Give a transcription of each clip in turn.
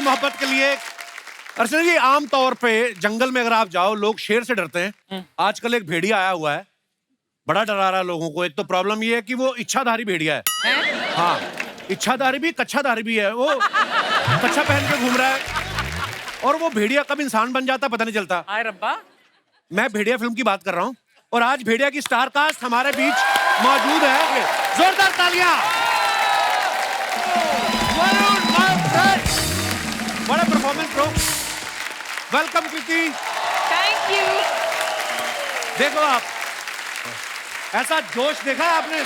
मोहब्बत के लिए। अर्चना जी, आम तौर पे जंगल में अगर आप जाओ, लोग शेर से डरते हैं। आजकल एक भेड़िया आया हुआ है, बड़ा डरा रहा है लोगों को। एक तो प्रॉब्लम ये है कि वो इच्छाधारी भेड़िया है। हाँ, इच्छाधारी भी कच्छाधारी भी है। वो कच्छा पहन के घूम रहा है और वो भेड़िया कब इंसान बन जाता पता नहीं चलता। हाय रब्बा। मैं भेड़िया फिल्म की बात कर रहा हूँ और आज भेड़िया की स्टार कास्ट हमारे बीच मौजूद है। जोरदार तालियां। वरुण, बड़ा performance bro. Welcome Kriti. Thank you. देखो आप, ऐसा जोश देखा है आपने?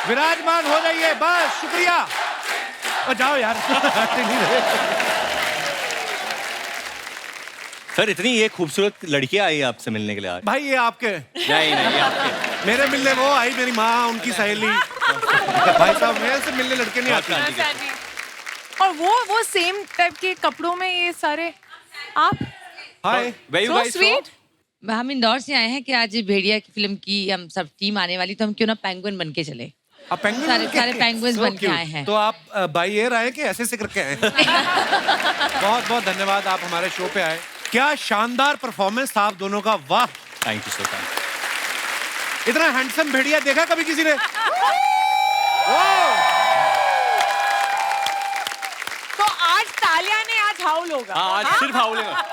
विराजमान हो जाइए, बस शुक्रिया। और जाओ यार। सर, इतनी ये खूबसूरत लड़कियां आई आपसे मिलने के लिए आज। भाई ये आपके नहीं, ये आपके। मेरे मिलने वो आई, मेरी माँ, उनकी सहेली। भाई साहब, मेरे से मिलने लड़के नहीं आते। अच्छा जी। और वो सेम टाइप के कपड़ों में ये सारे आप। हाय, So sweet। हम इंदौर से आए हैं कि आज भेड़िया की फिल्म की हम सब टीम आने वाली, तो हम क्यों ना पेंगुइन बन के चले। आप पेंगुइन सारे पेंगुइन्स बन के आए हैं। तो आप बाई एयर आए कि ऐसे से करके आए? बहुत बहुत धन्यवाद, आप हमारे शो पे आए। क्या शानदार परफॉर्मेंस था आप दोनों का, वाह। थैंक यू सर, थैंक इतना हैंडसम भेड़िया देखा कभी किसी ने? तो आज तालिया ने आज हाउल होगा। यू। आज सिर्फ हाउलेगा।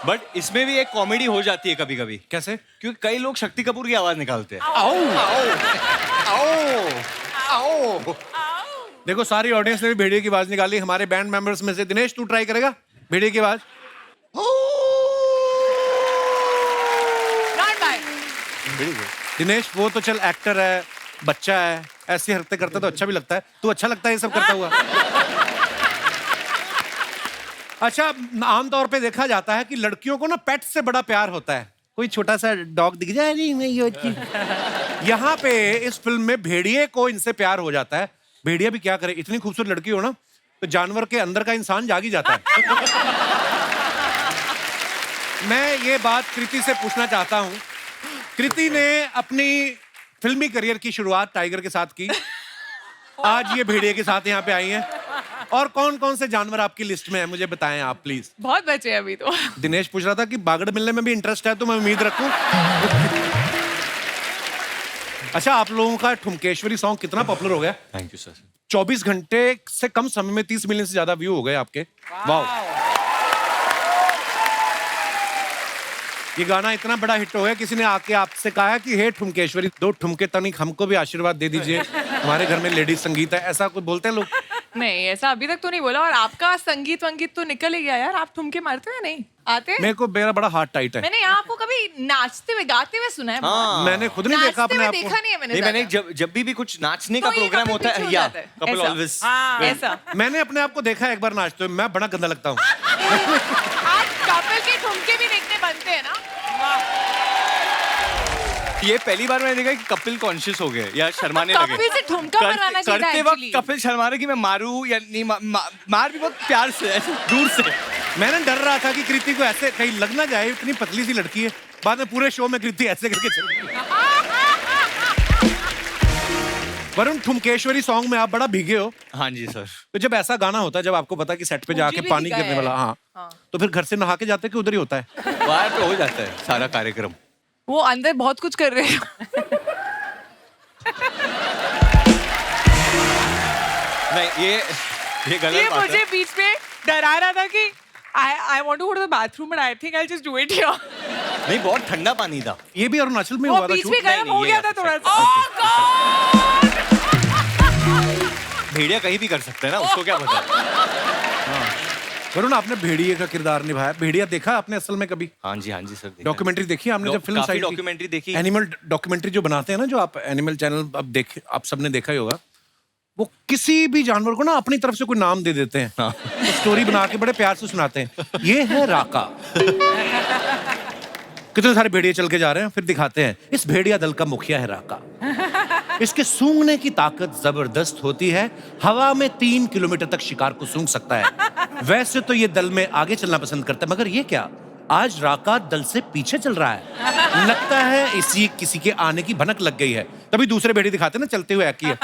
बट इसमें भी एक कॉमेडी हो जाती है कभी कभी। कैसे? क्योंकि कई लोग शक्ति कपूर की आवाज निकालते हैं। आओ आओ आओ। देखो, सारी ऑडियंस ने भी भेड़िए की आवाज निकाली। हमारे बैंड मेंबर्स में से दिनेश, तू ट्राई करेगा भेड़िए की आवाज? Not bad। दिनेश, वो तो चल एक्टर है, बच्चा है, ऐसी हरकतें करता तो अच्छा भी लगता है। तू अच्छा लगता है ये सब करता हुआ। अच्छा, आमतौर पे देखा जाता है कि लड़कियों को ना पेट से बड़ा प्यार होता है। कोई छोटा सा डॉग दिख जाए, नहीं मैं ये यहाँ पे इस फिल्म में भेड़िए को इनसे प्यार हो जाता है। भेड़िया भी क्या करे, इतनी खूबसूरत लड़की हो ना तो जानवर के अंदर का इंसान जाग ही जाता है। मैं ये बात कृति से पूछना चाहता हूँ। कृति ने अपनी फिल्मी करियर की शुरुआत टाइगर के साथ की, आज ये भेड़िए के साथ यहाँ पे आई हैं। और कौन कौन से जानवर आपकी लिस्ट में है, मुझे बताएं आप प्लीज। बहुत बचे हैं अभी तो। दिनेश पूछ रहा था कि बागड़ मिलने में भी इंटरेस्ट है, तो मैं उम्मीद रखूं। अच्छा, आप लोगों का ठुमकेश्वरी सॉन्ग कितना पॉपुलर हो गया? Thank you sir. 24 घंटे से कम समय में 30 मिलियन से ज्यादा व्यू हो गए आपके। वाह। ये गाना इतना बड़ा हिट हो गया, किसी ने आके आपसे कहा है कि हे ठुमकेश्वरी, 2 ठुमके तनिक हमको भी आशीर्वाद दे दीजिए, हमारे घर में लेडीज संगीत है, ऐसा कोई बोलते हैं लोग? नहीं, ऐसा अभी तक तो नहीं बोला। और आपका संगीत वंगीत तो निकल ही गया यार। आप ठुमके मारते हैं नहीं आते? मेरे को मेरा बड़ा हार्ट टाइट है। मैंने आपको कभी नाचते हुए गाते हुए सुना है? हाँ। मैंने खुद नहीं देखा अपने आप को। देखा नहीं है मैंने। नहीं, मैंने जब भी कुछ नाचने का तो ये प्रोग्राम कभी होता पीछे है हो या जाता है। कपल ऐसा। ऑलवेज। हाँ, ऐसा। मैंने अपने आप को देखा है एक बार नाचते हुए, मैं बड़ा गंदा लगता हूँ। आज कपल के ठुमके भी देखने बनते हैं ना। ये पहली बार मैंने देखा कि कपिल कॉन्शियस हो गए या शर्माने लगे। कपिल से ठुमका बनाना चाहिए था करते वक्त actually। कपिल शर्मा रहे कि मैं मारूं या नहीं। मार भी बहुत प्यार से, ऐसे दूर से। मैंने डर रहा था कि कृति को ऐसे कहीं लग ना जाए, इतनी पतली सी लड़की है। बाद में पूरे शो में कृति ऐसे करके चल रही है। वरुण, ठुमकेश्वरी सॉन्ग में आप बड़ा भीगे हो। हाँ जी सर। तो जब ऐसा गाना होता है, जब आपको पता है कि सेट पे जाके भी पानी भीगा गिरने है। वाला, हाँ, तो फिर घर से नहा के जाते कि उधर ही होता है? बाहर पे हो जाता है सारा कार्यक्रम। वो अंदर बहुत कुछ कर रहे हैं। नहीं, ये गलत ये बात है। मुझे बीच में डरा रहा था कि I want to go to the bathroom but I think I'll just do it here। नहीं, बहुत ठंडा पानी था। ये भी अरुणाचल में वो हुआ था बीच शूट। में गर्म हो ये गया था आपका थोड़ा set। सा। Oh God! भेड़िया कहीं भी कर सकते हैं ना, उसको क्या पता। वरुण, आपने भेड़िए का किरदार निभाया। भेड़िया देखा आपने असल में कभी? हाँ जी सर। डॉक्यूमेंट्री देखी आपने जब फिल्म काफी डॉक्यूमेंट्री देखी। एनिमल डॉक्यूमेंट्री जो बनाते हैं ना, जो आप एनिमल चैनल अब आप सबने देखा ही होगा। वो किसी भी जानवर को ना अपनी तरफ से कोई नाम दे देते हैं। हाँ। तो स्टोरी बना के बड़े प्यार से सुनाते हैं। ये है राका। कितने सारे भेड़िए चल के जा रहे हैं, फिर दिखाते हैं इस भेड़िया दल का मुखिया है राका। इसके सूंघने की ताकत जबरदस्त होती है, हवा में 3 किलोमीटर तक शिकार को सूंघ सकता है। वैसे तो ये दल में आगे चलना पसंद करता है, मगर ये क्या, आज राका दल से पीछे चल रहा है। लगता है इसी किसी के आने की भनक लग गई है। तभी दूसरे बेड़ी दिखाते ना चलते हुए एक ही है।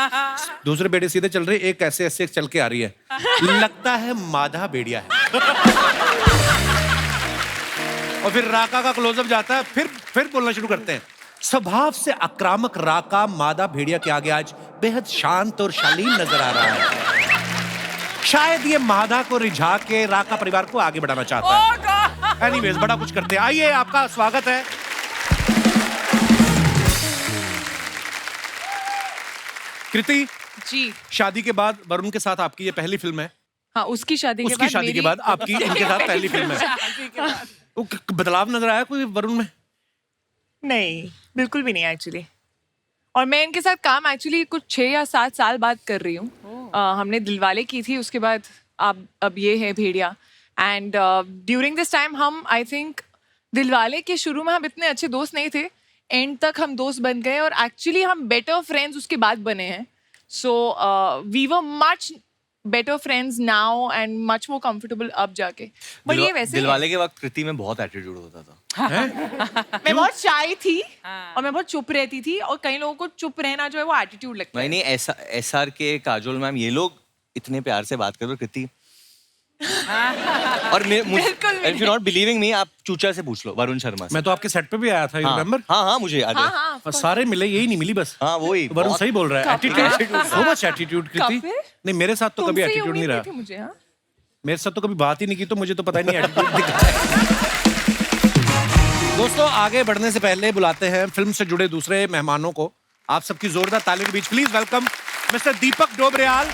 दूसरे बेड़ी सीधे चल रही, एक ऐसे ऐसे चल के आ रही है। लगता है माधा बेड़िया है। और फिर राका का क्लोजअप जाता है, फिर बोलना शुरू करते हैं। स्वभाव से आक्रामक राका मादा भेड़िया के आगे आज बेहद शांत और शालीन नजर आ रहा है। शायद ये मादा को रिझा के राका परिवार को आगे बढ़ाना चाहता है। एनीवेज, बड़ा कुछ करते हैं। आइए, आपका स्वागत है। कृति जी शादी के बाद वरुण के साथ आपकी ये पहली फिल्म है। हाँ, उसकी शादी उसकी शादी के बाद आपकी इनके साथ पहली फिल्म है। शादी के बाद। वो बदलाव नजर आया कोई वरुण में? नहीं, बिल्कुल भी नहीं एक्चुअली। और मैं इनके साथ काम एक्चुअली कुछ 6 या 7 साल बाद कर रही हूँ। हमने दिलवाले की थी, उसके बाद अब ये है भेड़िया। एंड ड्यूरिंग दिस टाइम हम आई थिंक दिलवाले के शुरू में हम इतने अच्छे दोस्त नहीं थे, एंड तक हम दोस्त बन गए और एक्चुअली हम बेटर फ्रेंड्स उसके बाद बने हैं। So we were much better friends now and much more comfortable अब जाके। बट ये वैसे दिलवाले के वक्त कृति में बहुत एटीट्यूड होता था। मैं बहुत शाय थी और मैं बहुत चुप रहती थी, और कई लोगों को चुप रहना जो है वो एटीट्यूड लगता है। नहीं, ऐसा SR के काजोल मैम, ये लोग इतने प्यार से बात करो कृति। और इफ यू नॉट बिलीविंग मी, आप चूचा से पूछ लो, वरुण शर्मा से। मैं तो आपके सेट पे भी आया था, यू रिमेंबर? हाँ, मुझे याद है। हाँ, और सारे मिले, यही नहीं मिली बस। हाँ, वही वरुण सही बोल रहा है। एटीट्यूड, सो मच एटीट्यूड कृति। कब है? नहीं, मेरे साथ तो कभी तुमसे ये एटीट्यूड नहीं उम्मीद रहा। थी मुझे। हाँ? मेरे साथ तो कभी बात ही नहीं की, तो मुझे तो पता ही नहीं एटीट्यूड दिखता है। दोस्तों, आगे बढ़ने से पहले बुलाते हैं फिल्म से जुड़े दूसरे मेहमानों को। आप सबकी जोरदार तालियों के बीच प्लीज वेलकम मिस्टर दीपक डोबरियाल।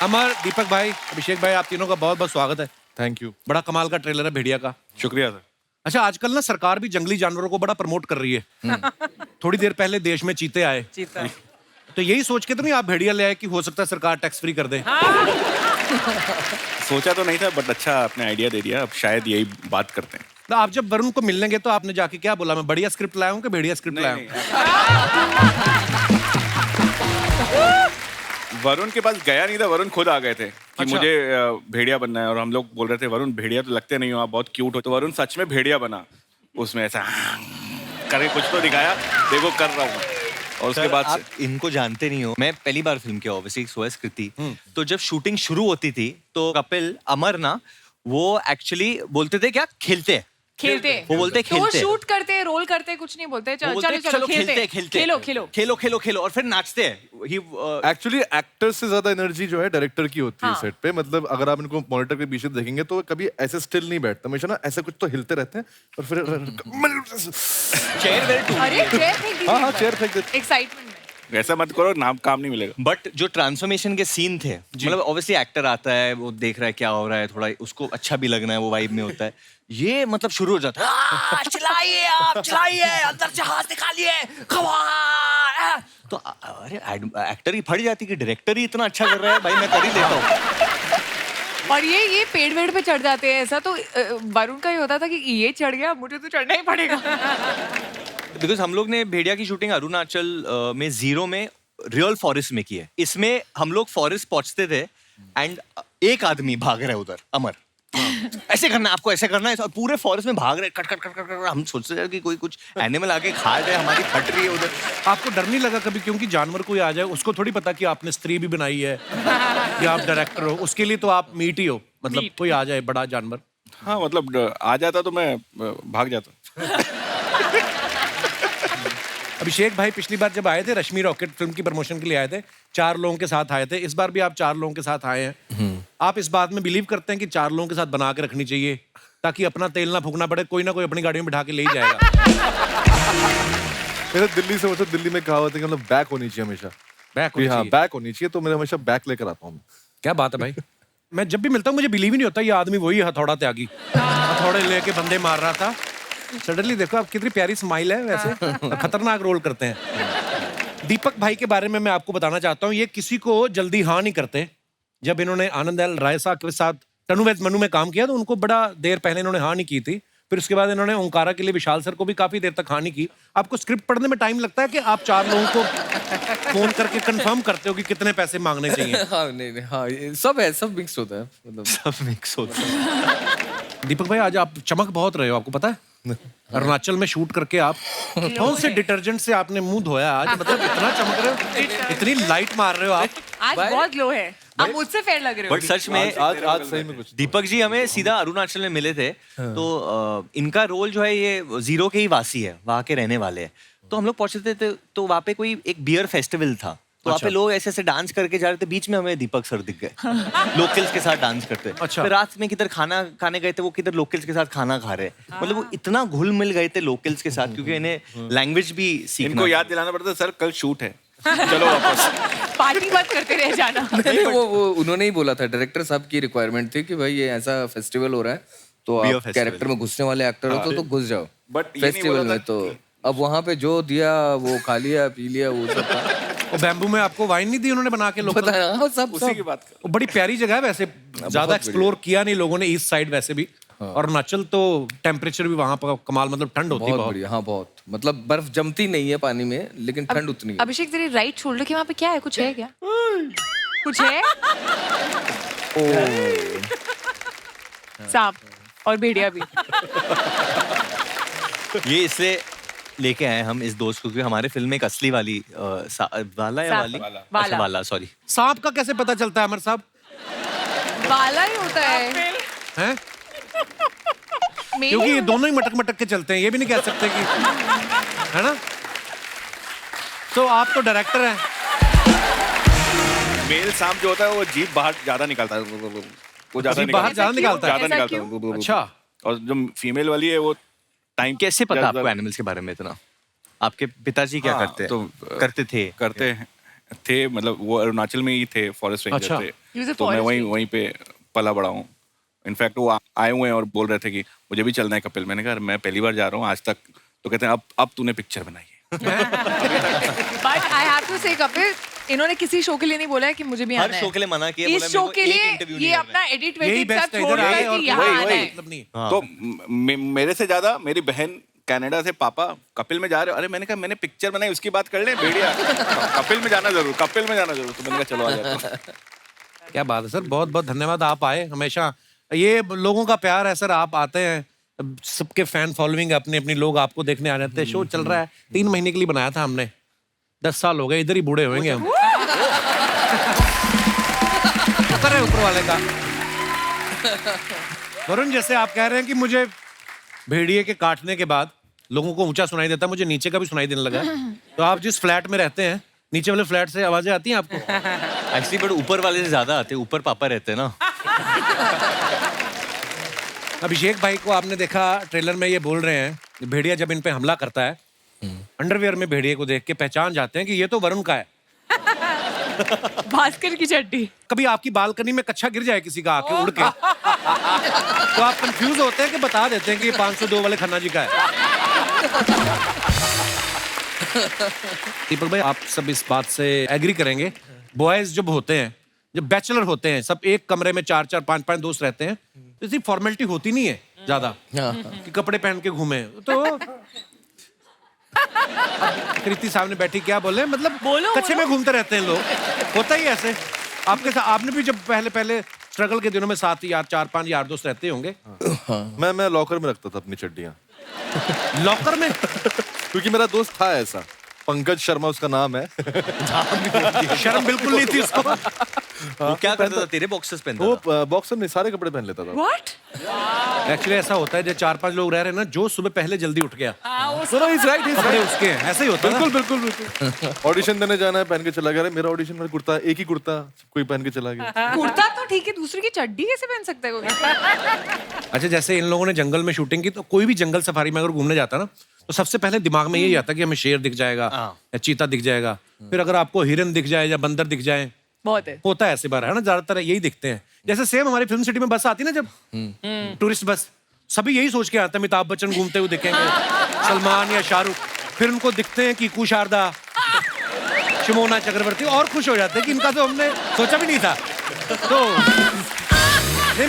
अमर, दीपक भाई, अभिषेक भाई, आप तीनों का बहुत बहुत स्वागत है। Thank you. बड़ा कमाल का ट्रेलर है भेड़िया का। शुक्रिया सर। अच्छा, आजकल ना सरकार भी जंगली जानवरों को बड़ा प्रमोट कर रही है। थोड़ी देर पहले देश में चीते आए, तो यही सोच के तो नहीं आप भेड़िया ले आए कि हो सकता है सरकार टैक्स फ्री कर दे? सोचा तो नहीं था, बट अच्छा आपने आइडिया दे दिया। अब शायद यही बात करते हैं। तो आप जब वरुण को मिलने गए तो आपने जाके क्या बोला? मैं बढ़िया स्क्रिप्ट लाया हूँ कि भेड़िया स्क्रिप्ट लाया हूँ? वरुण के पास गया नहीं था, वरुण खुद आ गए थे कि अच्छा। मुझे भेड़िया बनना है। और हम लोग बोल रहे थे, वरुण भेड़िया तो लगते नहीं हो, आप बहुत क्यूट हो। तो वरुण सच में भेड़िया बना। उसमें ऐसा करके कुछ तो दिखाया, देखो कर रहा हूँ। और उसके बाद आप इनको जानते नहीं हो, मैं पहली बार फिल्म किया ऑब्वियसली, सोएस कृति। तो जब शूटिंग शुरू होती थी तो कपिल अमर ना, वो एक्चुअली बोलते थे क्या, खेलते हैं। वो बोलते तो वो खेलते। शूट करते, रोल करते, कुछ नहीं बोलते। वो चलो बोलते, चलो खेलते खेलो और फिर नाचते हैं। एक्चुअली एक्टर से ज्यादा एनर्जी जो है डायरेक्टर की होती है हाँ। सेट पे। मतलब अगर आप इनको मॉनिटर के पीछे देखेंगे तो कभी ऐसे स्टिल नहीं बैठते, हमेशा ना ऐसे कुछ तो हिलते रहते हैं। और फिर चेयर वेयर टू। अरे चेयर फेंक दी। हाँ, चेयर फेंक देते। एक्साइटमेंट में। ऐसा मत करो, नाम काम नहीं मिलेगा। बट जो ट्रांसफॉर्मेशन के सीन थे, मतलब ऑब्वियसली एक्टर आता है, वो देख रहा है क्या हो रहा है, थोड़ा उसको अच्छा भी लगना है, वो वाइब में होता है। ये मतलब शुरू हो जाता है, चिल्लाइए आप, चिल्लाइए, अंदर से हाथ निकालिए, तो अरे एक्टर ही फट जाती कि डायरेक्टर ही इतना अच्छा कर रहा है, भाई मैं कर ही लेता हूँ। और ये पेड़ वेड़ पे चढ़ जाते हैं। ऐसा तो वरुण का ही होता था कि ये चढ़ गया, मुझे तो चढ़ना ही पड़ेगा। बिकॉज हम लोग ने भेड़िया की शूटिंग अरुणाचल में 0 में रियल फॉरेस्ट में की है। इसमें हम लोग फॉरेस्ट पहुंचते थे एंड एक आदमी भाग रहा है उधर, अमर, ऐसे करना है आपको, ऐसे करना है, और पूरे फॉरेस्ट में भाग रहे, cut cut cut cut cut. हम सोचते थे कि कोई कुछ एनिमल आके खा जाए, हमारी फट रही है उधर। आपको डर नहीं लगा कभी? क्योंकि जानवर कोई आ जाए, उसको थोड़ी पता कि आपने स्त्री भी बनाई है या आप डायरेक्टर हो। उसके लिए तो आप मीट ही हो, मतलब कोई आ जाए बड़ा जानवर। हाँ, मतलब आ जाता तो मैं भाग जाता। अभिषेक भाई पिछली बार जब आए थे रश्मि रॉकेट फिल्म की प्रमोशन के लिए आए थे, 4 लोगों के साथ आए थे। इस बार भी आप 4 लोगों के साथ आए हैं। आप इस बात में बिलीव करते हैं कि 4 लोगों के साथ बना के रखनी चाहिए ताकि अपना तेल ना फूकना पड़े, कोई ना कोई अपनी गाड़ी में बिठा के ले ही जाएगा? मेरा दिल्ली से मतलब दिल्ली में कहावत है कि मतलब बैक होनी चाहिए हमेशा। बैक हाँ, बैक होनी चाहिए, तो मैं हमेशा बैक लेकर आता हूँ। क्या बात है भाई। मैं जब भी मिलता हूँ मुझे बिलीव ही नहीं होता ये आदमी वही हथौड़ा त्यागी, हथौड़े लेके बंदे मार रहा था। सडनली देखो आप, कितनी प्यारी स्माइल है, वैसे खतरनाक रोल करते हैं। दीपक भाई के बारे में मैं आपको बताना चाहता हूँ, ये किसी को जल्दी हाँ नहीं करते। जब इन्होंने आनंद एल राय साहब के साथ तनु वेद मनु में काम किया तो उनको बड़ा देर पहले इन्होंने हाँ नहीं की थी। फिर उसके बाद इन्होंने ओंकारा के लिए विशाल सर को भी काफी देर तक हाँ नहीं की। आपको स्क्रिप्ट पढ़ने में टाइम लगता है कि आप 4 लोगों को फोन करके कंफर्म करते हो कि कितने पैसे मांगने चाहिए? हाँ, नहीं हाँ, ये सब है, सब मिक्स होता है, मतलब सब मिक्स होता है। दीपक भाई आज आप चमक बहुत रहे हो, आपको पता है? अरुणाचल में शूट करके आप कौन से डिटर्जेंट से आपने मुंह धोया आज? मतलब इतना चमक रहे हो, इतनी लाइट मार रहे हो आप। आज बहुत लो है, आप मुझसे फेयर लग रहे हो। बट सच में आज सही में कुछ दीपक जी हमें सीधा अरुणाचल में मिले थे, तो इनका रोल जो है ये जीरो के ही वासी है, वहाँ के रहने वाले हैं। तो हम लोग पहुंचे थे तो वहाँ पे कोई एक बियर फेस्टिवल था, तो वहाँ पे लोग ऐसे ऐसे डांस करके जा रहे थे, बीच में हमें दीपक सर दिख गए लोकल्स के साथ डांस करते। अच्छा। फिर रात में किधर खाना खाने गए थे, वो किधर लोकल्स के साथ खाना खा रहे। मतलब वो इतना घुल मिल गए थे लोकल्स के साथ, क्योंकि इन्हें लैंग्वेज भी सीखना इनको याद दिलाना पड़ता है, सर कल शूट है, चलो वापस। पार्टी मत करते रह जाना। नहीं वो उन्होंने ही बोला था, डायरेक्टर साहब की रिक्वायरमेंट थी कि भाई ये ऐसा फेस्टिवल हो रहा है, तो Beer आप festival। कैरेक्टर में घुसने वाले एक्टर हो तो घुस जाओ But ये नहीं फेस्टिवल बोला में। था तो अब वहाँ पे जो दिया वो खा लिया पी लिया वो सब था। वो बैम्बू में आपको वाइन नहीं दी उन्होंने बना के? लोग पता है, हाँ, सब उसी की सब बात कर। वो बड़ी प्यारी जगह है वैसे, ज्यादा एक्सप्लोर किया नहीं लोगों ने ईस्ट साइड वैसे भी। और अरुणाचल तो टेम्परेचर भी वहां पर कमाल, मतलब ठंड होती है बहुत बहुत। बढ़िया। हाँ बहुत, मतलब बर्फ जमती नहीं है पानी में, लेकिन ठंड उतनी है। अभिषेक तेरे राइट शोल्डर के वहाँ पे क्या है, कुछ है क्या? कुछ है? सांप और भेड़िया भी। ये इसलिए लेके आए हम इस दोस्त को, क्योंकि हमारे फिल्म में एक असली वाली वाला या सांप। वाली वाला। अच्छा, वाला सॉरी। सांप का कैसे पता चलता है अमर साहब? वाला ही होता है। हैं? मेल क्योंकि ही ये होता दोनों ही मटक मटक के चलते हैं, ये भी नहीं कह सकते कि, है ना? तो आप तो डायरेक्टर हैं। मेल सांप जो होता है वो जीभ बाहर ज्यादा निकालता है, वो ज्यादा जीभ बाहर ज्यादा निकालता है? ज्यादा ऐसा निकालता है। अच्छा। और जो फीमेल वाली है वो टाइम कैसे पता आपको एनिमल्स के बारे में इतना? आपके पिताजी क्या हाँ, करते तो, करते थे? मतलब वो अरुणाचल में ही थे, फॉरेस्ट अच्छा। रेंजर He was थे, a तो मैं forest वहीं पे पला बड़ा हूँ। इनफैक्ट वो आए हुए हैं और बोल रहे थे कि मुझे भी चलना है कपिल। मैंने कहा मैं पहली बार जा रहा हूँ आज तक, तो कहते हैं अब तूने पिक्चर बनाई है। बट आई हैव टू से कपिल, इन्होंने किसी शो के लिए नहीं बोला है कि मुझे भी हर आना शो है। के लिए मना किया, इस बोला शो मेरे को के एक लिए interview ये नहीं अपना एडिट यही वेडिट बेस्ट सब है, छोड़ इधर रहा आए है और कि यहाँ वही, आना वही। है। मतलब नहीं। तो मेरे से ज्यादा मेरी बहन कनाडा से, पापा कपिल में जा रहे हो? अरे मैंने कहा मैंने पिक्चर बनाई, उसकी बात कर ले भेड़िया। कपिल में जाना जरूर, कपिल में जाना जरूर। तो मैंने कहा चलो आ जाता हूं। क्या बात है सर, बहुत बहुत धन्यवाद, आप आए। हमेशा ये लोगों का प्यार है सर, आप आते हैं, सबके फैन फॉलोइंग है, अपने अपने लोग आपको देखने आ जाते हैं। शो चल रहा है, 3 महीने के लिए बनाया था हमने, 10 साल हो गए, इधर ही बूढ़े होंगे हम। शुक्र है ऊपर वाले का। वरुण, जैसे आप कह रहे हैं कि मुझे भेड़िए के काटने के बाद लोगों को ऊंचा सुनाई देता, मुझे नीचे का भी सुनाई देने लगा। तो आप जिस फ्लैट में रहते हैं, नीचे वाले फ्लैट से आवाजें आती हैं आपको? एक्चुअली बट ऊपर वाले से ज्यादा आते, ऊपर पापा रहते हैं ना। अभिषेक भाई को आपने देखा ट्रेलर में, ये बोल रहे हैं भेड़िया जब इन पे हमला करता है, अंडरवियर में भेड़िए को देख के पहचान जाते हैं कि ये तो वरुण का है। भास्कर की चड्डी। कभी आपकी बालकनी में कच्छा गिर जाए किसी का आके उड़ के, तो आप कंफ्यूज होते हैं कि बता देते हैं कि ये 502 वाले खन्ना जी का है। दीपक भाई, आप सब इस बात से एग्री करेंगे, बॉयज जब होते हैं, जब बैचलर होते हैं, सब एक कमरे में 4-4, 5-5 दोस्त रहते हैं, तो इसी फॉर्मेलिटी होती नहीं है ज्यादा कि कपड़े पहन के घूमे। तो कृति सामने बैठी, क्या बोले, मतलब कच्छे में घूमते रहते हैं लोग, होता ही ऐसे। आपके साथ आपने भी जब पहले स्ट्रगल के दिनों में साथ ही 4-5 यार दोस्त रहते होंगे। मैं लॉकर में रखता था अपनी चड्डियां, लॉकर में? क्योंकि मेरा दोस्त था ऐसा, पंकज शर्मा उसका नाम है। शर्म बिल्कुल नहीं थी उसको। वो क्या करता था, तेरे बॉक्सेस पहनता था? वो बॉक्सर नहीं, सारे कपड़े पहन लेता था। What? एक्चुअली ऐसा होता है, जब 4-5 लोग रह रहे हैं ना, जो सुबह पहले जल्दी उठ गया, सुनो, he's right, he's कपड़े right। उसके हैं, ऐसा ही होता है। बिल्कुल। ऑडिशन देने जाना है, पहन के चला गया। अरे मेरा ऑडिशन में कुर्ता, एक ही कुर्ता कोई पहन के चला गया। कुर्ता तो ठीक है, दूसरे की चड्डी कैसे पहन सकता है कोई? अच्छा, जैसे इन लोगों ने जंगल में शूटिंग की, तो कोई भी जंगल सफारी में अगर घूमने जाता ना, तो सबसे पहले दिमाग में यही आता कि हमें शेर दिख जाएगा या चीता दिख जाएगा, फिर अगर आपको हिरन दिख जाए या बंदर दिख जाए, बहुत है। होता है ऐसे बार, है ना, ज्यादातर यही दिखते हैं। जैसे सेम हमारी फिल्म सिटी में बस आती ना, जब टूरिस्ट बस, सभी यही सोच के आते हैं अमिताभ बच्चन घूमते हुए दिखेंगे, सलमान या शाहरुख, फिर उनको दिखते हैं कीकू शारदा, शिमोना चक्रवर्ती, और खुश हो जाते हैं कि इनका तो हमने सोचा भी नहीं था। तो नहीं,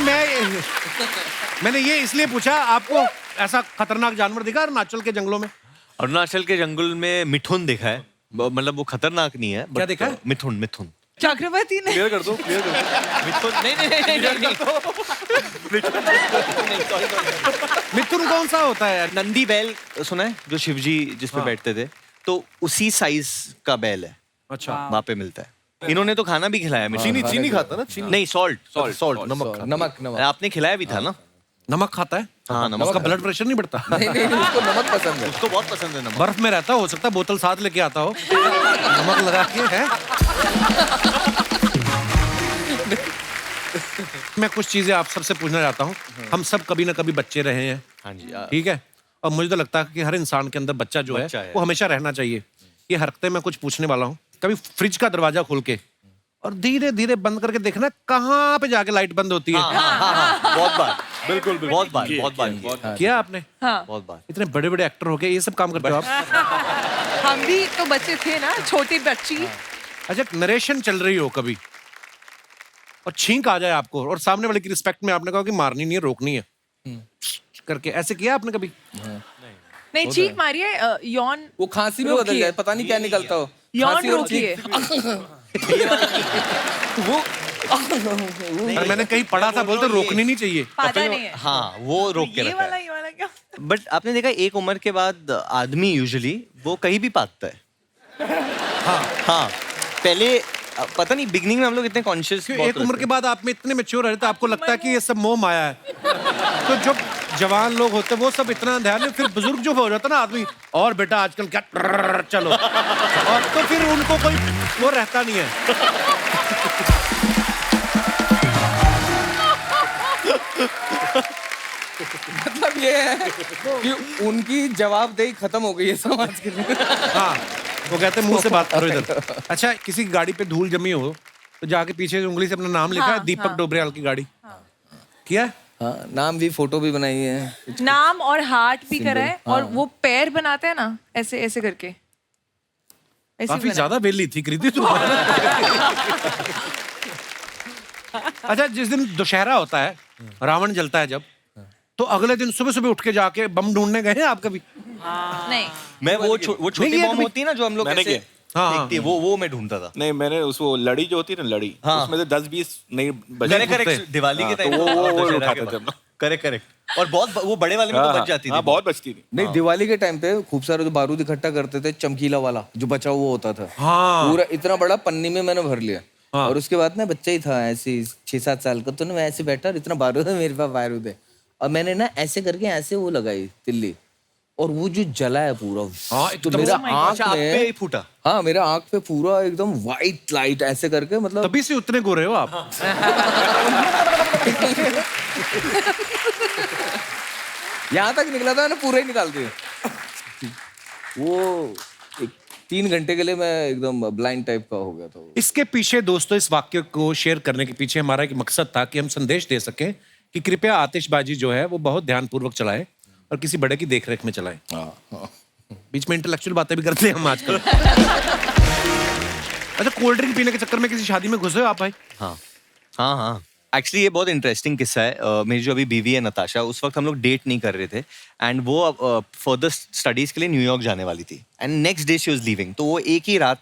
मैंने ये इसलिए पूछा, आपको ऐसा खतरनाक जानवर दिखा अरुणाचल के जंगलों में? अरुणाचल के जंगल में मिथुन देखा है, मतलब वो खतरनाक नहीं है। क्या देखा है? मिथुन। चक्रवर्ती ने क्लियर कर दो, क्लियर कर दो। मिथुन नहीं sorry। मिथुन कौन सा होता है यार? नंदी बैल सुना है, जो शिवजी जिस पे बैठते थे, तो उसी साइज का बैल है, अच्छा, वहां पे मिलता है। इन्होंने तो खाना भी खिलाया मुझे। चीनी चीनी खाता ना, चीनी नहीं, सॉल्ट सॉल्ट नमक नमक नमक आपने खिलाया भी था ना? नमक खाता है? हाँ, नमक उसका ब्लड प्रेशर नहीं बढ़ता? नहीं नहीं उसको नमक पसंद है। उसको बहुत पसंद है नमक। बर्फ में रहता हो सकता है, बोतल साथ लेके आता हो, नमक लगा के है। मैं कुछ चीजें आप सबसे पूछना चाहता हूँ। हम सब कभी ना कभी बच्चे रहे हैं, हाँ जी। ठीक है, और मुझे तो लगता है कि हर इंसान के अंदर बच्चा जो बच्चा है है। वो हमेशा रहना चाहिए। ये हरकतें मैं कुछ पूछने वाला हूँ। कभी फ्रिज का दरवाजा खोल के और धीरे धीरे बंद करके देखना कहाँ पे जाके लाइट बंद होती है। हाँ, बहुत बार, बिल्कुल बहुत बार किया आपने? हाँ, बहुत बार। इतने बड़े बड़े एक्टर हो गए, ये सब काम करते हो आप? हम भी तो बच्चे थे ना, छोटी बच्ची। अच्छा, नरेशन चल रही हो कभी और छींक आ जाए आपको और सामने वाले की रिस्पेक्ट में आपने कहा कि मारनी नहीं है, रोकनी है करके, ऐसे किया आपने कभी? नहीं, चीख मारी है, यौन वो खांसी में बदल जाए, पता नहीं क्या निकलता हो। यौन खांसी और रोकी है। वो और मैंने कहीं पढ़ा था, बोलते रोकनी नहीं चाहिए। पता नहीं है। हाँ, वो रोक के ये रखा वाला है। ये वाला क्या? बट आपने देखा, एक उम्र के बाद आदमी यूजुअली वो कहीं भी पागता है। हाँ, पहले पता नहीं, बिगनिंग में हम लोग इतने कॉन्शियस, एक उम्र के बाद आप में इतने मैच्योर रहते तो आपको लगता है कि ये सब मोह माया है। तो जो जवान लोग होते हैं वो सब इतना ध्यान में, फिर बुजुर्ग जो हो जाता है ना आदमी, और बेटा आजकल क्या चलो, और तो फिर उनको कोई वो रहता नहीं है। मतलब ये है कि उनकी जवाबदेही खत्म हो गई है समाज के लिए। हाँ, वो कहते हैं मुंह से बात करो इधर। अच्छा, किसी की गाड़ी पे धूल जमी हो तो जाके पीछे से उंगली से अपना नाम लिखा है, दीपक डोबरियाल की गाड़ी किया है? हाँ, नाम भी, फोटो भी बनाई है। नाम और हार्ट भी करा है, और वो पैर बनाते हैं ना ऐसे ऐसे करके, ऐसे काफी बनाया। ज्यादा बेली थी कृति तुम। अच्छा, जिस दिन दशहरा होता है, रावण जलता है जब, तो अगले दिन सुबह सुबह उठ के जाके बम ढूंढने गए हैं आप कभी? नहीं, मैं वो छोटी नहीं, ये बॉम्ब कभी- होती है ना, जो हम लोग मैंने ऐसे किया। हाँ, फेंकते हैं, वो मैं ढूंढता था। नहीं, मैंने उसको लड़ी जो होती है ना, लड़ी, हाँ। उसमें से 10-20 नहीं बजे करेक्ट, दिवाली के हाँ, टाइम तो वो उठाते थे हम लोग। करेक्ट। और बहुत वो बड़े वाले में तो बच जाती थी। हाँ, बहुत बचती थी। नहीं, दिवाली के टाइम पे खूब सारे जो बारूद इकट्ठा करते थे, चमकीला वाला जो बचा हुआ होता था, हाँ। पूरा इतना बड़ा पन्नी में मैंने भर लिया। और उसके बाद ना बच्चा ही था ऐसे 6-7 साल का, तो ना मैं ऐसे बैठा और इतना बारूद है मेरे पास, बारूद है, और मैंने ना ऐसे करके ऐसे वो लगाई तिल्ली, और वो जो जला है पूरा, हाँ, तो एकदम- मेरा आँख अच्छा, आप पे में, ही फूटा। हाँ मेरा आँख पे पूरा एकदम व्हाइट लाइट ऐसे करके, मतलब तभी से उतने गोरे हो आप। यहाँ तक निकला था, मैंने पूरा ही निकाल दिया। वो 3 घंटे के लिए मैं एकदम ब्लाइंड टाइप का हो गया था। इसके पीछे दोस्तों, इस वाक्य को शेयर करने के पीछे हमारा एक मकसद था कि हम संदेश दे सकें कि कृपया आतिशबाजी जो है वो बहुत ध्यानपूर्वक चलाएं और किसी बड़े की देखरेख में चलाएं। बीच में इंटेलेक्चुअल बातें भी करते हैं हम आजकल। अच्छा, कोल्ड ड्रिंक पीने के चक्कर में किसी शादी में घुसे हो आप भाई? हाँ। एक्चुअली ये बहुत इंटरेस्टिंग किस्सा है। मेरी जो अभी बीवी है नताशा, उस वक्त हम लोग डेट नहीं कर रहे थे, एंड वो फर्दर स्टडीज के लिए न्यूयॉर्क जाने वाली थी, and next day she was leaving. तो वो एक ही रात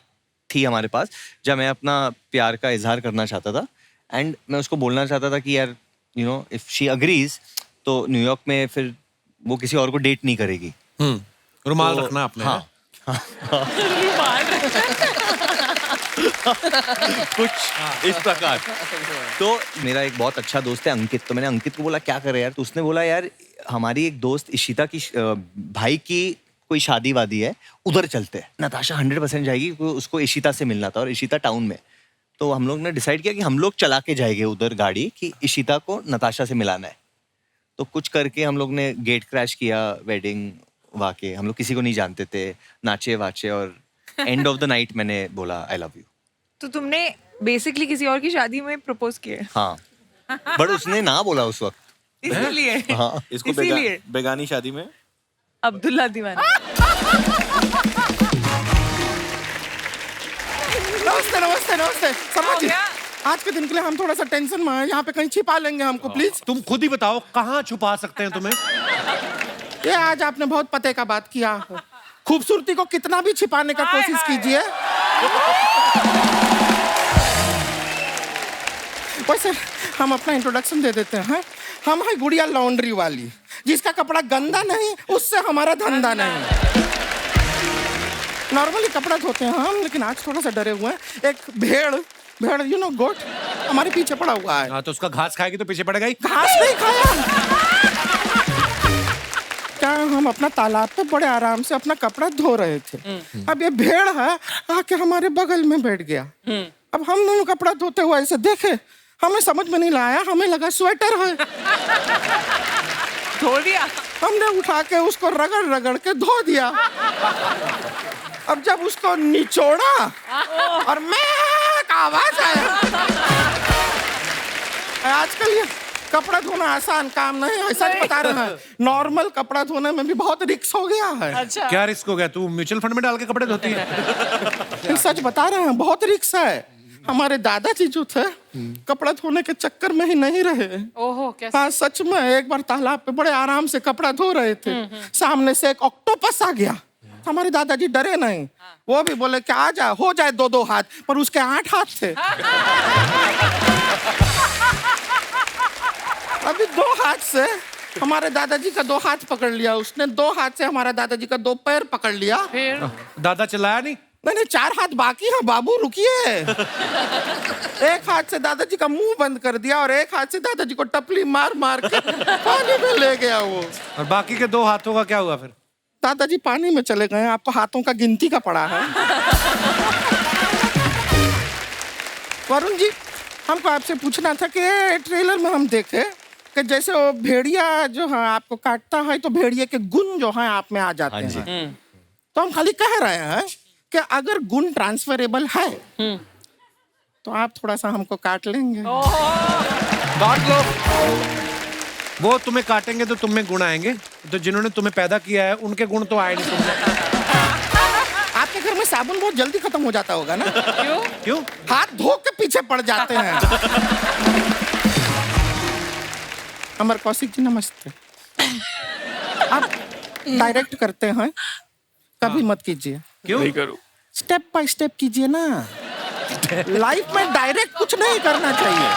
थी हमारे पास जब मैं अपना प्यार का इजहार करना चाहता था, एंड मैं उसको बोलना चाहता था कि यार you know if she agrees तो न्यूयॉर्क में फिर वो किसी और को डेट नहीं करेगी। रुमाल तो- रखना आपने। हाँ। कुछ इस प्रकार। तो मेरा एक बहुत अच्छा दोस्त है अंकित, तो मैंने अंकित को बोला क्या करे यार, तो उसने बोला यार हमारी एक दोस्त इशिता की भाई की कोई शादी वादी है, उधर चलते हैं। नताशा 100% जाएगी, क्योंकि उसको इशिता से मिलना था और इशिता टाउन में। तो हम लोग ने डिसाइड किया कि हम लोग चला के जाएंगे उधर गाड़ी, कि इशिता को नताशा से मिलाना है। तो कुछ करके हम लोग ने गेट क्रैश किया, वेडिंग वाके, हम लोग किसी को नहीं जानते थे, नाचे वाचे, और एंड ऑफ द नाइट मैंने बोला आई लव यू। तो तुमने बेसिकली किसी और की शादी में प्रपोज किया है? हाँ, बट उसने ना बोला उस वक्त। इसीलिए हाँ, इसको इसीलिए बेगानी शादी में अब्दुल्ला दीवाना। नमस्ते नमस्ते नमस्ते शर्मा हो जी, गया? आज के दिन के लिए हम थोड़ा सा टेंशन में हैं, यहाँ पे कहीं छिपा लेंगे हमको प्लीज। तुम खुद ही बताओ कहाँ छुपा सकते हैं तुम्हें? ये आज आपने बहुत पते का बात किया। खूबसूरती को कितना भी छिपाने का कोशिश कीजिए, वैसे हम अपना इंट्रोडक्शन दे देते हैं। हम है गुड़िया लॉन्ड्री वाली, जिसका कपड़ा गंदा नहीं, उससे हमारा धंधा नहीं। नॉर्मली कपड़ा धोते हैं हम, लेकिन आज थोड़ा सा डरे हुए हैं। एक भेड़ यू नो गोट हमारे पीछे पड़ा हुआ है। हाँ, तो उसका घास खाएगी तो पीछे पड़ेगा ही। घास नहीं खाया। क्या हम अपना तालाब पे बड़े आराम से अपना कपड़ा धो रहे थे, अब ये भेड़ है आके हमारे बगल में बैठ गया। अब हम दोनों कपड़ा धोते हुए ऐसे देखे, हमें समझ में नहीं लाया, हमें लगा स्वेटर है। धो दिया। हमने उठा के उसको रगड़ रगड़ के धो दिया। अब जब उसको निचोड़ा और मैं आवाज आया। आजकल ये कपड़ा धोना आसान काम नहीं है, सच बता रहे हैं। नॉर्मल कपड़ा धोने में भी बहुत रिस्क हो गया है। अच्छा। क्या रिस्क हो गया? तू म्यूचुअल फंड में डाल के कपड़े धोती है? सच बता रहे हैं, बहुत रिस्क है। हमारे दादाजी जो थे कपड़ा धोने के चक्कर में ही नहीं रहे। ओहो, कैसे? हाँ सच में, एक बार तालाब पे बड़े आराम से कपड़ा धो रहे थे, सामने से एक ऑक्टोपस आ गया। हमारे दादाजी डरे नहीं, वो भी बोले कि आ जा, हो जाए 2-2 हाथ, पर उसके 8 हाथ थे। अभी 2 हाथ से हमारे दादाजी का 2 हाथ पकड़ लिया उसने, 2 हाथ से हमारा दादाजी का 2 पैर पकड़ लिया। फिर दादा चिल्लाया नहीं? नहीं, 4 हाथ बाकी है बाबू, रुकिए। एक हाथ से दादाजी का मुंह बंद कर दिया और एक हाथ से दादाजी को टपली मार मार के पानी में ले गया वो। और बाकी के 2 हाथों का क्या हुआ फिर? दादाजी पानी में चले गए। आपको हाथों का गिनती का पड़ा है। वरुण जी, हमको आपसे पूछना था कि ट्रेलर में हम देखे कि जैसे वो भेड़िया जो है आपको काटता है तो भेड़िए के गुण जो है आप में आ जाते हैं। तो हम खाली कह रहे हैं कि अगर गुण ट्रांसफरेबल है तो आप थोड़ा सा हमको काट लेंगे। काट लो। वो तुम्हें काटेंगे तो तुम में गुण आएंगे, तो जिन्होंने तुम्हें पैदा किया है उनके गुण तो आए नहीं तुम में। आपके घर में साबुन बहुत जल्दी खत्म हो जाता होगा ना? क्यों? हाथ धो के पीछे पड़ जाते हैं। अमर कौशिक जी नमस्ते। आप डायरेक्ट करते हैं, कभी मत कीजिए। क्यों? नहीं करूँ। स्टेप बाय स्टेप कीजिए ना। लाइफ में डायरेक्ट कुछ नहीं करना चाहिए।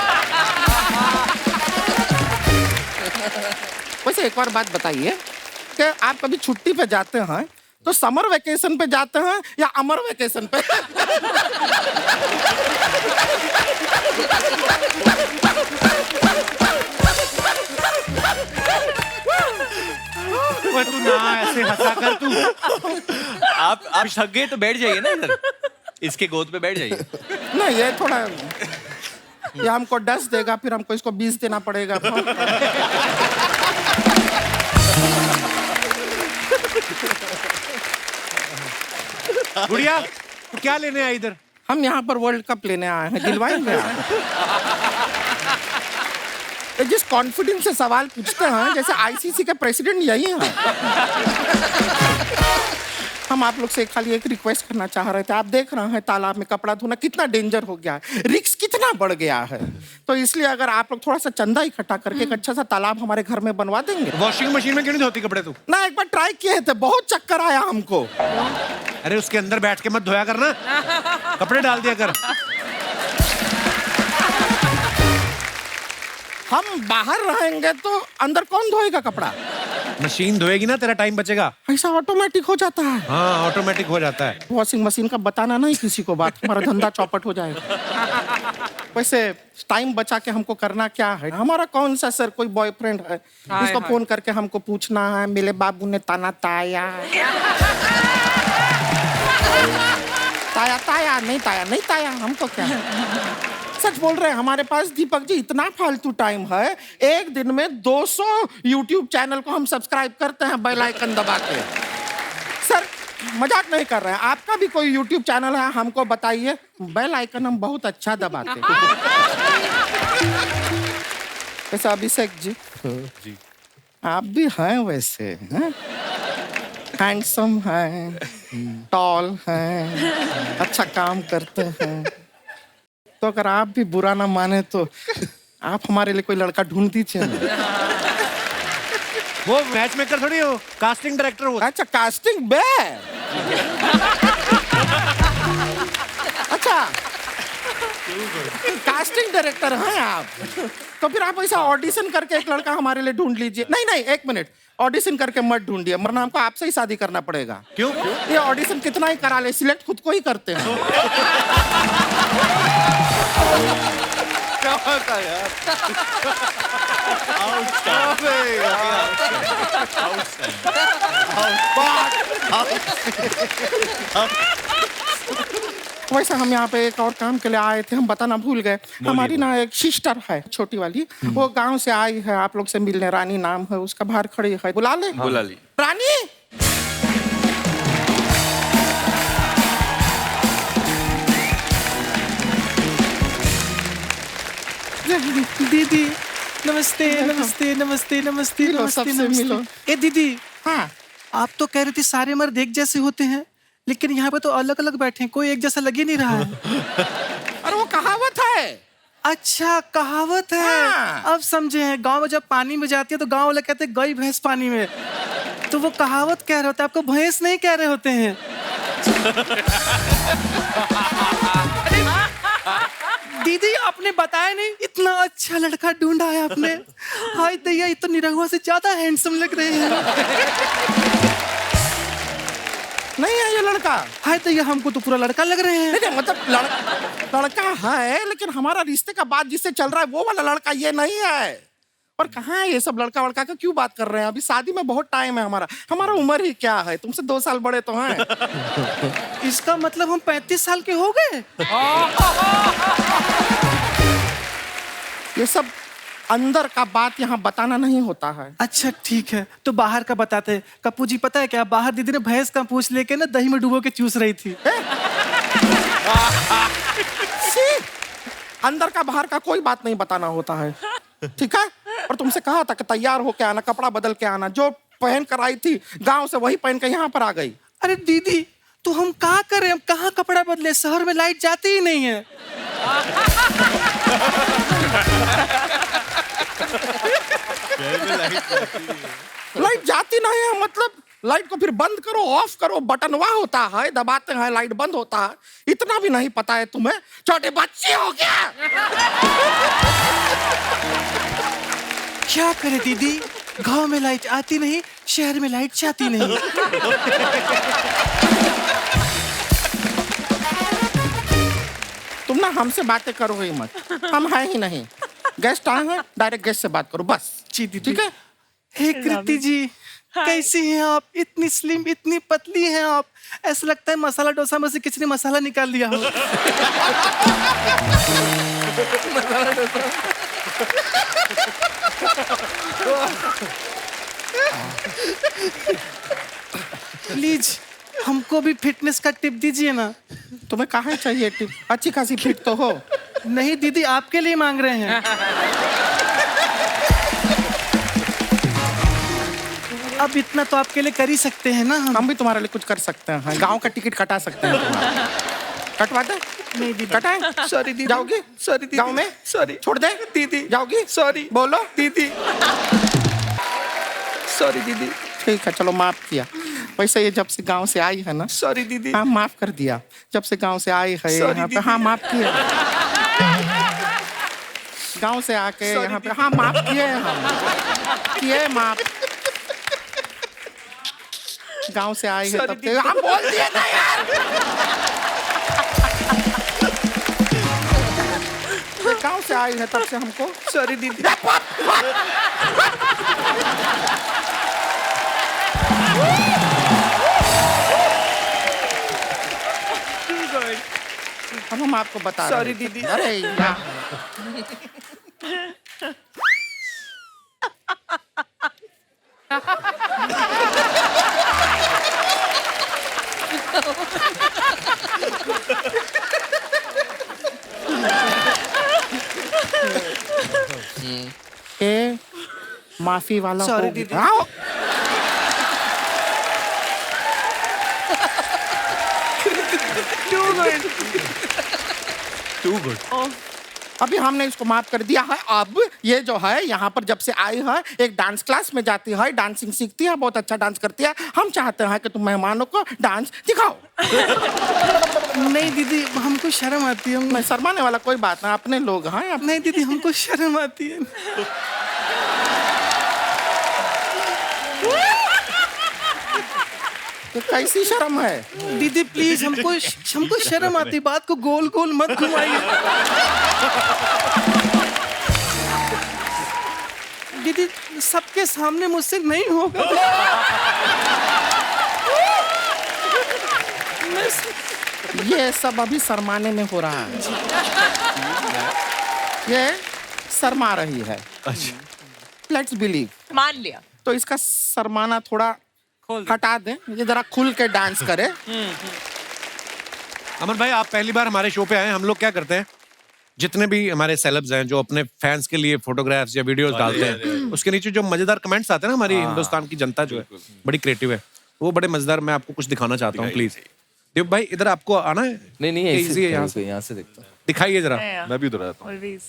वैसे एक और बात बताइए कि आप कभी छुट्टी पे जाते हैं तो समर वेकेशन पे जाते हैं या अमर वेकेशन पे? ओए तू ना ऐसे हंसा कर तू। आप थक गए तो बैठ जाइए ना इधर, इसके गोद पे बैठ जाइए। नहीं, ये थोड़ा ये हमको 10 देगा, फिर हमको इसको 20 देना पड़ेगा। गुड़िया, तू क्या लेने आई इधर? हम यहाँ पर वर्ल्ड कप लेने आए हैं, दिलवाएंगे आप? ये जिस कॉन्फिडेंस से सवाल पूछते हैं जैसे आईसीसी के प्रेसिडेंट यही हैं। हम आप लोग से खाली एक रिक्वेस्ट करना चाह रहे थे। आप देख रहे हैं तालाब में कपड़ा धोना कितना डेंजर हो गया है, रिस्क कितना बढ़ गया है। तो इसलिए अगर आप लोग थोड़ा सा चंदा इकट्ठा करके एक अच्छा सा तालाब हमारे घर में बनवा देंगे। वॉशिंग मशीन में क्यों नहीं धोती कपड़े तू? ना, एक बार ट्राई किए थे, बहुत चक्कर आया हमको। अरे उसके अंदर बैठ के मत धोया करना, कपड़े डाल दिया कर। हम बाहर रहेंगे तो अंदर कौन धोएगा कपड़ा? मशीन धोएगी ना, तेरा टाइम बचेगा। ऐसा ऑटोमेटिक हो जाता है। हाँ, ऑटोमेटिक हो जाता है। वॉशिंग मशीन का बताना नहीं किसी को बात, हमारा धंधा चौपट हो जाएगा। वैसे टाइम बचा के हमको करना क्या है? हमारा कौन सा सर कोई बॉयफ्रेंड है जिसको फोन करके हमको पूछना है मेरे बाबू ने ताना ताया? ताया ताया नहीं, ताया नहीं, ताया हमको क्या? सच बोल रहे हैं, हमारे पास दीपक जी इतना फालतू टाइम है, एक दिन में 200 YouTube चैनल को हम सब्सक्राइब करते हैं बेल आइकन दबा के। सर मजाक नहीं कर रहे हैं, आपका भी कोई YouTube चैनल है हमको बताइए, बेल आइकन हम बहुत अच्छा दबाते हैं। वैसे अभिषेक जी, आप भी हैं वैसे, हैं? हैंडसम हैं, टॉल हैं, अच्छा काम करते हैं। तो अगर आप भी बुरा ना माने तो आप हमारे लिए कोई लड़का ढूंढ दीजिए। वो मैच मेकर थोड़ी हो, कास्टिंग डायरेक्टर हो। अच्छा, कास्टिंग बे। अच्छा, कास्टिंग डायरेक्टर हैं आप। तो फिर आप ऐसा ऑडिशन करके एक लड़का हमारे लिए ढूंढ लीजिए। नहीं नहीं, एक मिनट, ऑडिशन करके मत ढूंढिए, वरना हमको आपसे ही शादी करना पड़ेगा। क्यों? ये ऑडिशन कितना ही करा ले, सिलेक्ट खुद को ही करते हैं। वैसे हम यहाँ पे एक और काम के लिए आए थे, हम बताना भूल गए। हमारी ना एक सिस्टर है छोटी वाली, वो गांव से आई है आप लोग से मिलने। रानी नाम है उसका, बाहर खड़ी है, बुला ले। बुला ली। रानी, दीदी नमस्ते नमस्ते नमस्ते नमस्ते मिलो, नमस्ते सबसे मिलो। नमस्ते। ए दीदी, हाँ आप तो कह रही थी सारे मर्द एक जैसे होते हैं, लेकिन यहाँ पे तो अलग अलग बैठे हैं, कोई एक जैसा लग ही नहीं रहा है। अरे वो कहावत है। अच्छा, कहावत है। हाँ। अब समझे हैं। गांव में जब पानी में जाती है तो गांव वाले कहते हैं गई भैंस पानी में, तो वो कहावत कह रहे होते हैं, आपको भैंस नहीं कह रहे होते हैं। दीदी आपने बताया नहीं, इतना अच्छा लड़का ढूंढा है आपने। हाय दैया, ये तो निरहुआ से ज्यादा हैंडसम लग रहे हैं। नहीं है ये लड़का। हाय दैया, हमको तो पूरा लड़का लग रहे हैं। नहीं नहीं, मतलब लड़का है, लेकिन हमारा रिश्ते का बात जिससे चल रहा है वो वाला लड़का ये नहीं है। और कहाँ है ये सब लड़का वड़का का क्यों बात कर रहे हैं? अभी शादी में बहुत टाइम है हमारा उम्र ही क्या है, तुमसे 2 साल बड़े तो हैं। इसका मतलब हम 35 साल के हो गए। ये सब अंदर का बात यहाँ बताना नहीं होता है। अच्छा ठीक है, तो बाहर का बताते हैं। कप्पू जी पता है क्या, बाहर दीदी ने भैंस का पूंछ लेके ना दही में डुबो के चूस रही थी। अंदर का बाहर का कोई बात नहीं बताना होता है, ठीक है? और तुमसे कहा था कि तैयार होके आना, कपड़ा बदल के आना। जो पहन कर आई थी गांव से वही पहन के यहाँ पर आ गई। अरे दीदी, तो हम क्या करें, हम कहाँ कपड़ा बदले, शहर में लाइट जाती ही नहीं है। लाइट जाती नहीं है मतलब लाइट को फिर बंद करो, ऑफ करो, बटनवा होता है, दबाते हैं लाइट बंद होता है। इतना भी नहीं पता है तुम्हें? छोटे बच्चे हो क्या? क्या करे दीदी, गांव में लाइट आती नहीं, शहर में लाइट जाती नहीं। तुम ना हमसे बातें करो ही मत, हम हैं ही नहीं। गेस्ट आए हैं, डायरेक्ट गेस्ट से बात करो बस। जी दीदी। ठीक है? हे कृति जी, कैसी हैं आप? इतनी स्लिम, इतनी पतली हैं आप, ऐसा लगता है मसाला डोसा में से किसी ने मसाला निकाल लिया हो। प्लीज हमको भी फिटनेस का टिप दीजिए ना। तुम्हें कहाँ चाहिए टिप? अच्छी खासी फिट तो हो। नहीं दीदी, आपके लिए मांग रहे हैं। अब इतना तो आपके लिए कर ही सकते हैं ना हम भी तुम्हारे लिए कुछ कर सकते हैं। गांव का टिकट कटा सकते हैं तुम्हारा। कटवा दे? नहीं दीदी। कटाए? सॉरी दीदी। जाओगी? सॉरी दीदी। गांव में? सॉरी। छोड़ दे? दीदी। जाओगी? सॉरी। बोलो दीदी। सॉरी दीदी। ठीक है, चलो माफ किया। वैसे ये जब से गांव से आई है ना। सॉरी दीदी। हाँ माफ कर दिया। जब से गांव से आई है Sorry, यहाँ पे, दीदी। हाँ माफ किया। गांव से आके Sorry, यहाँ पे, दीदी। हाँ माफ किए हम, किए माफ। गांव से आई है Sorry, तब से दीदी। हम बोल दिए ना यार। गांव से आई है तब से हमको। सॉरी दीदी। अब हम आपको बता रहे Sorry, हैं। दीदी। अरे यार, ए माफी वाला Sorry, हो दीदी। आओ। Too good. अभी हमने इसको माफ कर दिया है। अब ये जो है यहाँ पर जब से आई है, एक डांस क्लास में जाती है, डांसिंग सीखती है, बहुत अच्छा डांस करती है। हम चाहते हैं कि तुम मेहमानों को डांस दिखाओ। नहीं दीदी हमको शर्म आती है नहीं शर्माने वाला कोई बात ना, अपने लोग हैं अपने। नहीं दीदी हमको शर्म आती है। तो कैसी शर्म है? दीदी प्लीज हमको शर्म आती, बात को गोल गोल मत घुमाइए। दीदी सबके सामने मुझसे नहीं होगा। ये सब अभी शर्माने में हो रहा है। ये शर्मा रही है। Let's believe. मान लिया। तो इसका शर्माना थोड़ा हटा दें, ये जरा खुल के डांस करे। अमन भाई, आप पहली बार हमारे शो पे आए हैं। हम लोग क्या करते हैं, जितने भी हमारे सेलेब्स हैं जो अपने फैंस के लिए फोटोग्राफ्स या वीडियोस डालते हैं, उसके नीचे जो मजेदार कमेंट्स आते हैं ना, हमारी हिंदुस्तान की जनता जो है बड़ी क्रिएटिव है, वो बड़े मजेदार। मैं आपको कुछ दिखाना चाहता हूँ, प्लीज। देव भाई इधर आपको आना है? नहीं easy है, यहाँ से देखता हूँ। दिखाइए जरा, मैं भी उधर आता हूँ। Always.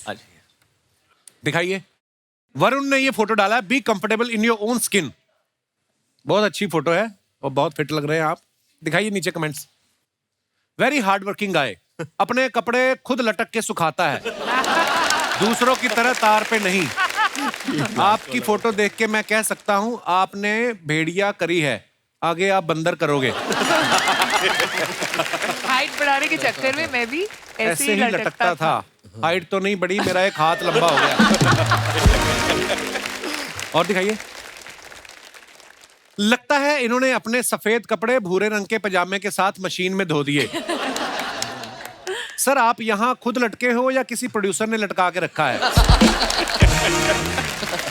दिखाइए। वरुण ने ये फोटो डाला, be comfortable in your own skin. बहुत अच्छी फोटो है और बहुत फिट लग रहे हैं आप। दिखाइए नीचे कमेंट्स। वेरी हार्ड वर्किंग गाय, अपने कपड़े खुद लटक के सुखाता है, दूसरों की तरह तार पे नहीं। आपकी फोटो देख के मैं कह सकता हूं आपने भेड़िया करी है, आगे आप बंदर करोगे। हाइट बढ़ाने के चक्कर में मैं भी ऐसे ही लटकता था। हाइट तो नहीं बढ़ी, मेरा एक हाथ लंबा हो गया। और दिखाइए। लगता है इन्होंने अपने सफेद कपड़े भूरे रंग के पजामे के साथ मशीन में धो दिए। सर आप यहाँ खुद लटके हो या किसी प्रोड्यूसर ने लटका के रखा है?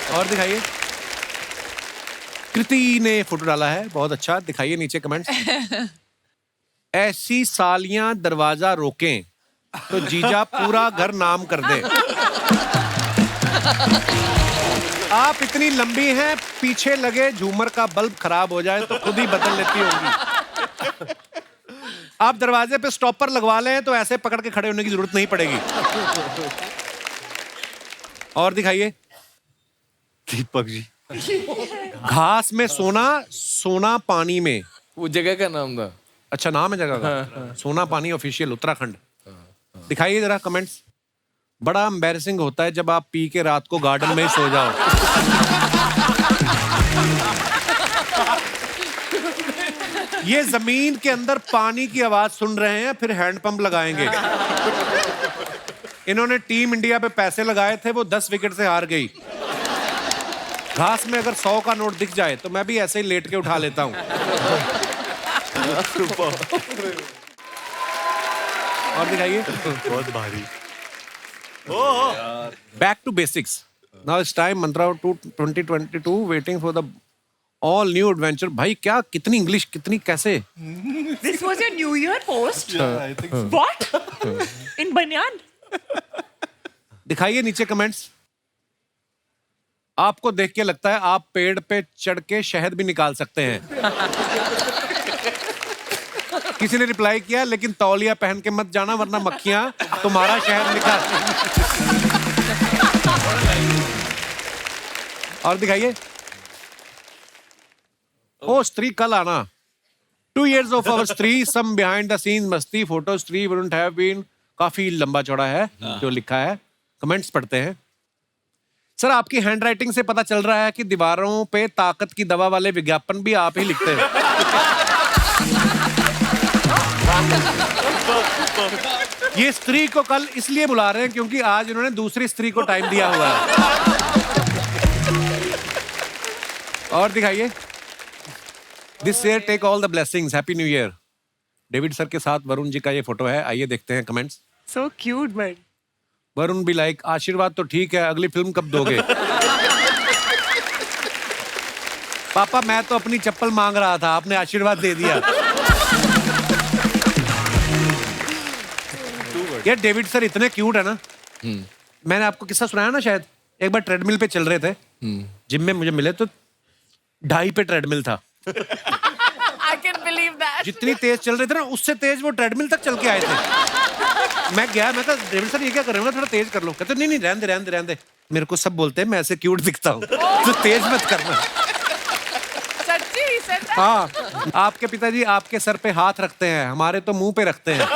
और दिखाइए। कृति ने फोटो डाला है, बहुत अच्छा। दिखाइए नीचे कमेंट्स। ऐसी सालियां दरवाजा रोकें तो जीजा पूरा घर नाम कर दे। आप इतनी लंबी हैं, पीछे लगे झूमर का बल्ब खराब हो जाए तो खुद ही बदल लेती होंगी। आप दरवाजे पे स्टॉपर लगवा लें तो ऐसे पकड़ के खड़े होने की जरूरत नहीं पड़ेगी। और दिखाइए। दीपक जी, घास में सोना, सोना पानी में। वो जगह का नाम था। अच्छा नाम है जगह का? सोना पानी ऑफिशियल उत्तराखंड। दिखाइए जरा कमेंट्स। बड़ा एम्बैरेसिंग होता है जब आप पी के रात को गार्डन में ही सो जाओ। ये जमीन के अंदर पानी की आवाज सुन रहे हैं, फिर हैंडपंप लगाएंगे। इन्होंने टीम इंडिया पे पैसे लगाए थे, वो 10 विकेट से हार गई। घास में अगर 100 का नोट दिख जाए तो मैं भी ऐसे ही लेट के उठा लेता हूं। और दिखाइए। बहुत भारी। Back to basics. Now it's time Mantra 2022 waiting for the all new adventure. भाई क्या, कितनी इंग्लिश, कितनी कैसे? This was your New Year post? I think so. What? In banyan? दिखाइए नीचे कमेंट्स। आपको देख के लगता है आप पेड़ पे चढ़ के शहद भी निकाल सकते हैं। किसी ने रिप्लाई किया, लेकिन तौलिया पहन के मत जाना वरना मक्खियां तुम्हारा शहद निकाल। और दिखाइए। ओ स्त्री कल आना। 2 years of our स्त्री, some behind the scenes मस्ती फोटो स्त्री wouldn't have been। काफी लंबा चौड़ा है जो लिखा है। कमेंट्स पढ़ते हैं। सर आपकी हैंडराइटिंग से पता चल रहा है कि दीवारों पे ताकत की दवा वाले विज्ञापन भी आप ही लिखते हैं। ये स्त्री को कल इसलिए बुला रहे हैं क्योंकि आज इन्होंने दूसरी स्त्री को टाइम दिया हुआ है। और दिखाइए। This year take all the blessings, happy new year. David sir के साथ वरुण जी का ये फोटो है। आइए देखते हैं comments. So cute, man. Varun भी लाइक, आशीर्वाद तो ठीक है, अगली फिल्म कब दोगे? पापा मैं तो अपनी चप्पल मांग रहा था, आपने आशीर्वाद दे दिया। यार डेविड सर इतने क्यूट है ना। मैंने आपको किस्सा सुनाया ना शायद, एक बार ट्रेडमिल पे चल रहे थे, जिम में मुझे मिले तो 2.5 पे ट्रेडमिल था। I can believe that. जितनी तेज चल रहे थे ना, उससे तेज वो ट्रेडमिल तक चल के आए थे। मैं गया, मैं कहा डेविड सर ये क्या कर रहे हो, थोड़ा तेज कर लो। कहते नहीं नहीं रहने दे रहने दे रहने दे। मेरे को सब बोलते हैं मैं ऐसे क्यूट दिखता हूँ, तो तेज मत करना। सच्ची, सच। हाँ, आपके पिताजी आपके सर पे हाथ रखते हैं, हमारे तो मुंह पे रखते हैं।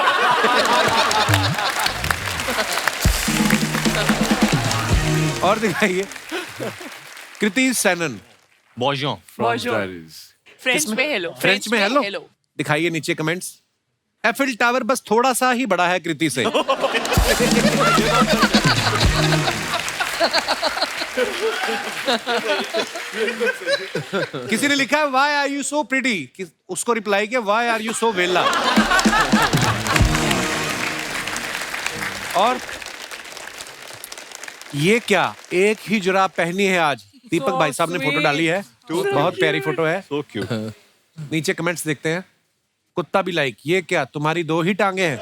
और दिखाइए कृति सेनन। बॉजों। फ्रेंच में हेलो। फ्रेंच में हेलो। दिखाइए नीचे कमेंट्स। एफिल टावर बस थोड़ा सा ही बड़ा है कृति से। किसी ने लिखा है why are you so pretty, उसको रिप्लाई किया व्हाई आर यू सो वेला। और ये क्या, एक ही जुराब पहनी है आज। दीपक भाई साहब ने फोटो डाली है, बहुत प्यारी फोटो है। So cute. नीचे कमेंट्स देखते हैं। कुत्ता भी लाइक, ये क्या तुम्हारी 2 ही टांगे हैं?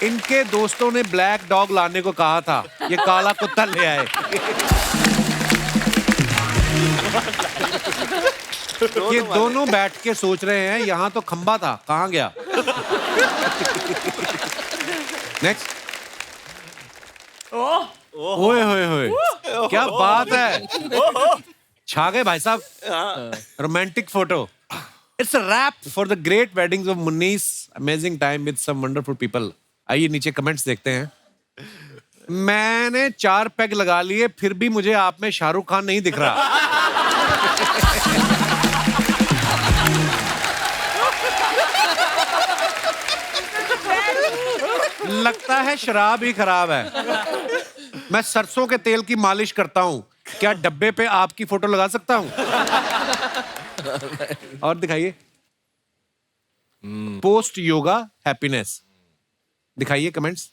इनके दोस्तों ने ब्लैक डॉग लाने को कहा था, ये काला कुत्ता ले आए। ये दोनों बैठ के सोच रहे हैं यहाँ तो खंबा था, कहाँ गया? नेक्स्ट। ओए होए होए, क्या बात है, छा गए भाई साहब। Romantic photo. It's a wrap for the great weddings of Munnis, amazing time with some wonderful people. आइए नीचे कमेंट्स देखते हैं। मैंने 4 पैग लगा लिए, फिर भी मुझे आप में शाहरुख खान नहीं दिख रहा। लगता है शराब ही खराब है। मैं सरसों के तेल की मालिश करता हूँ, क्या डब्बे पे आपकी फोटो लगा सकता हूँ? और दिखाइए। Post yoga happiness. दिखाइए कमेंट्स।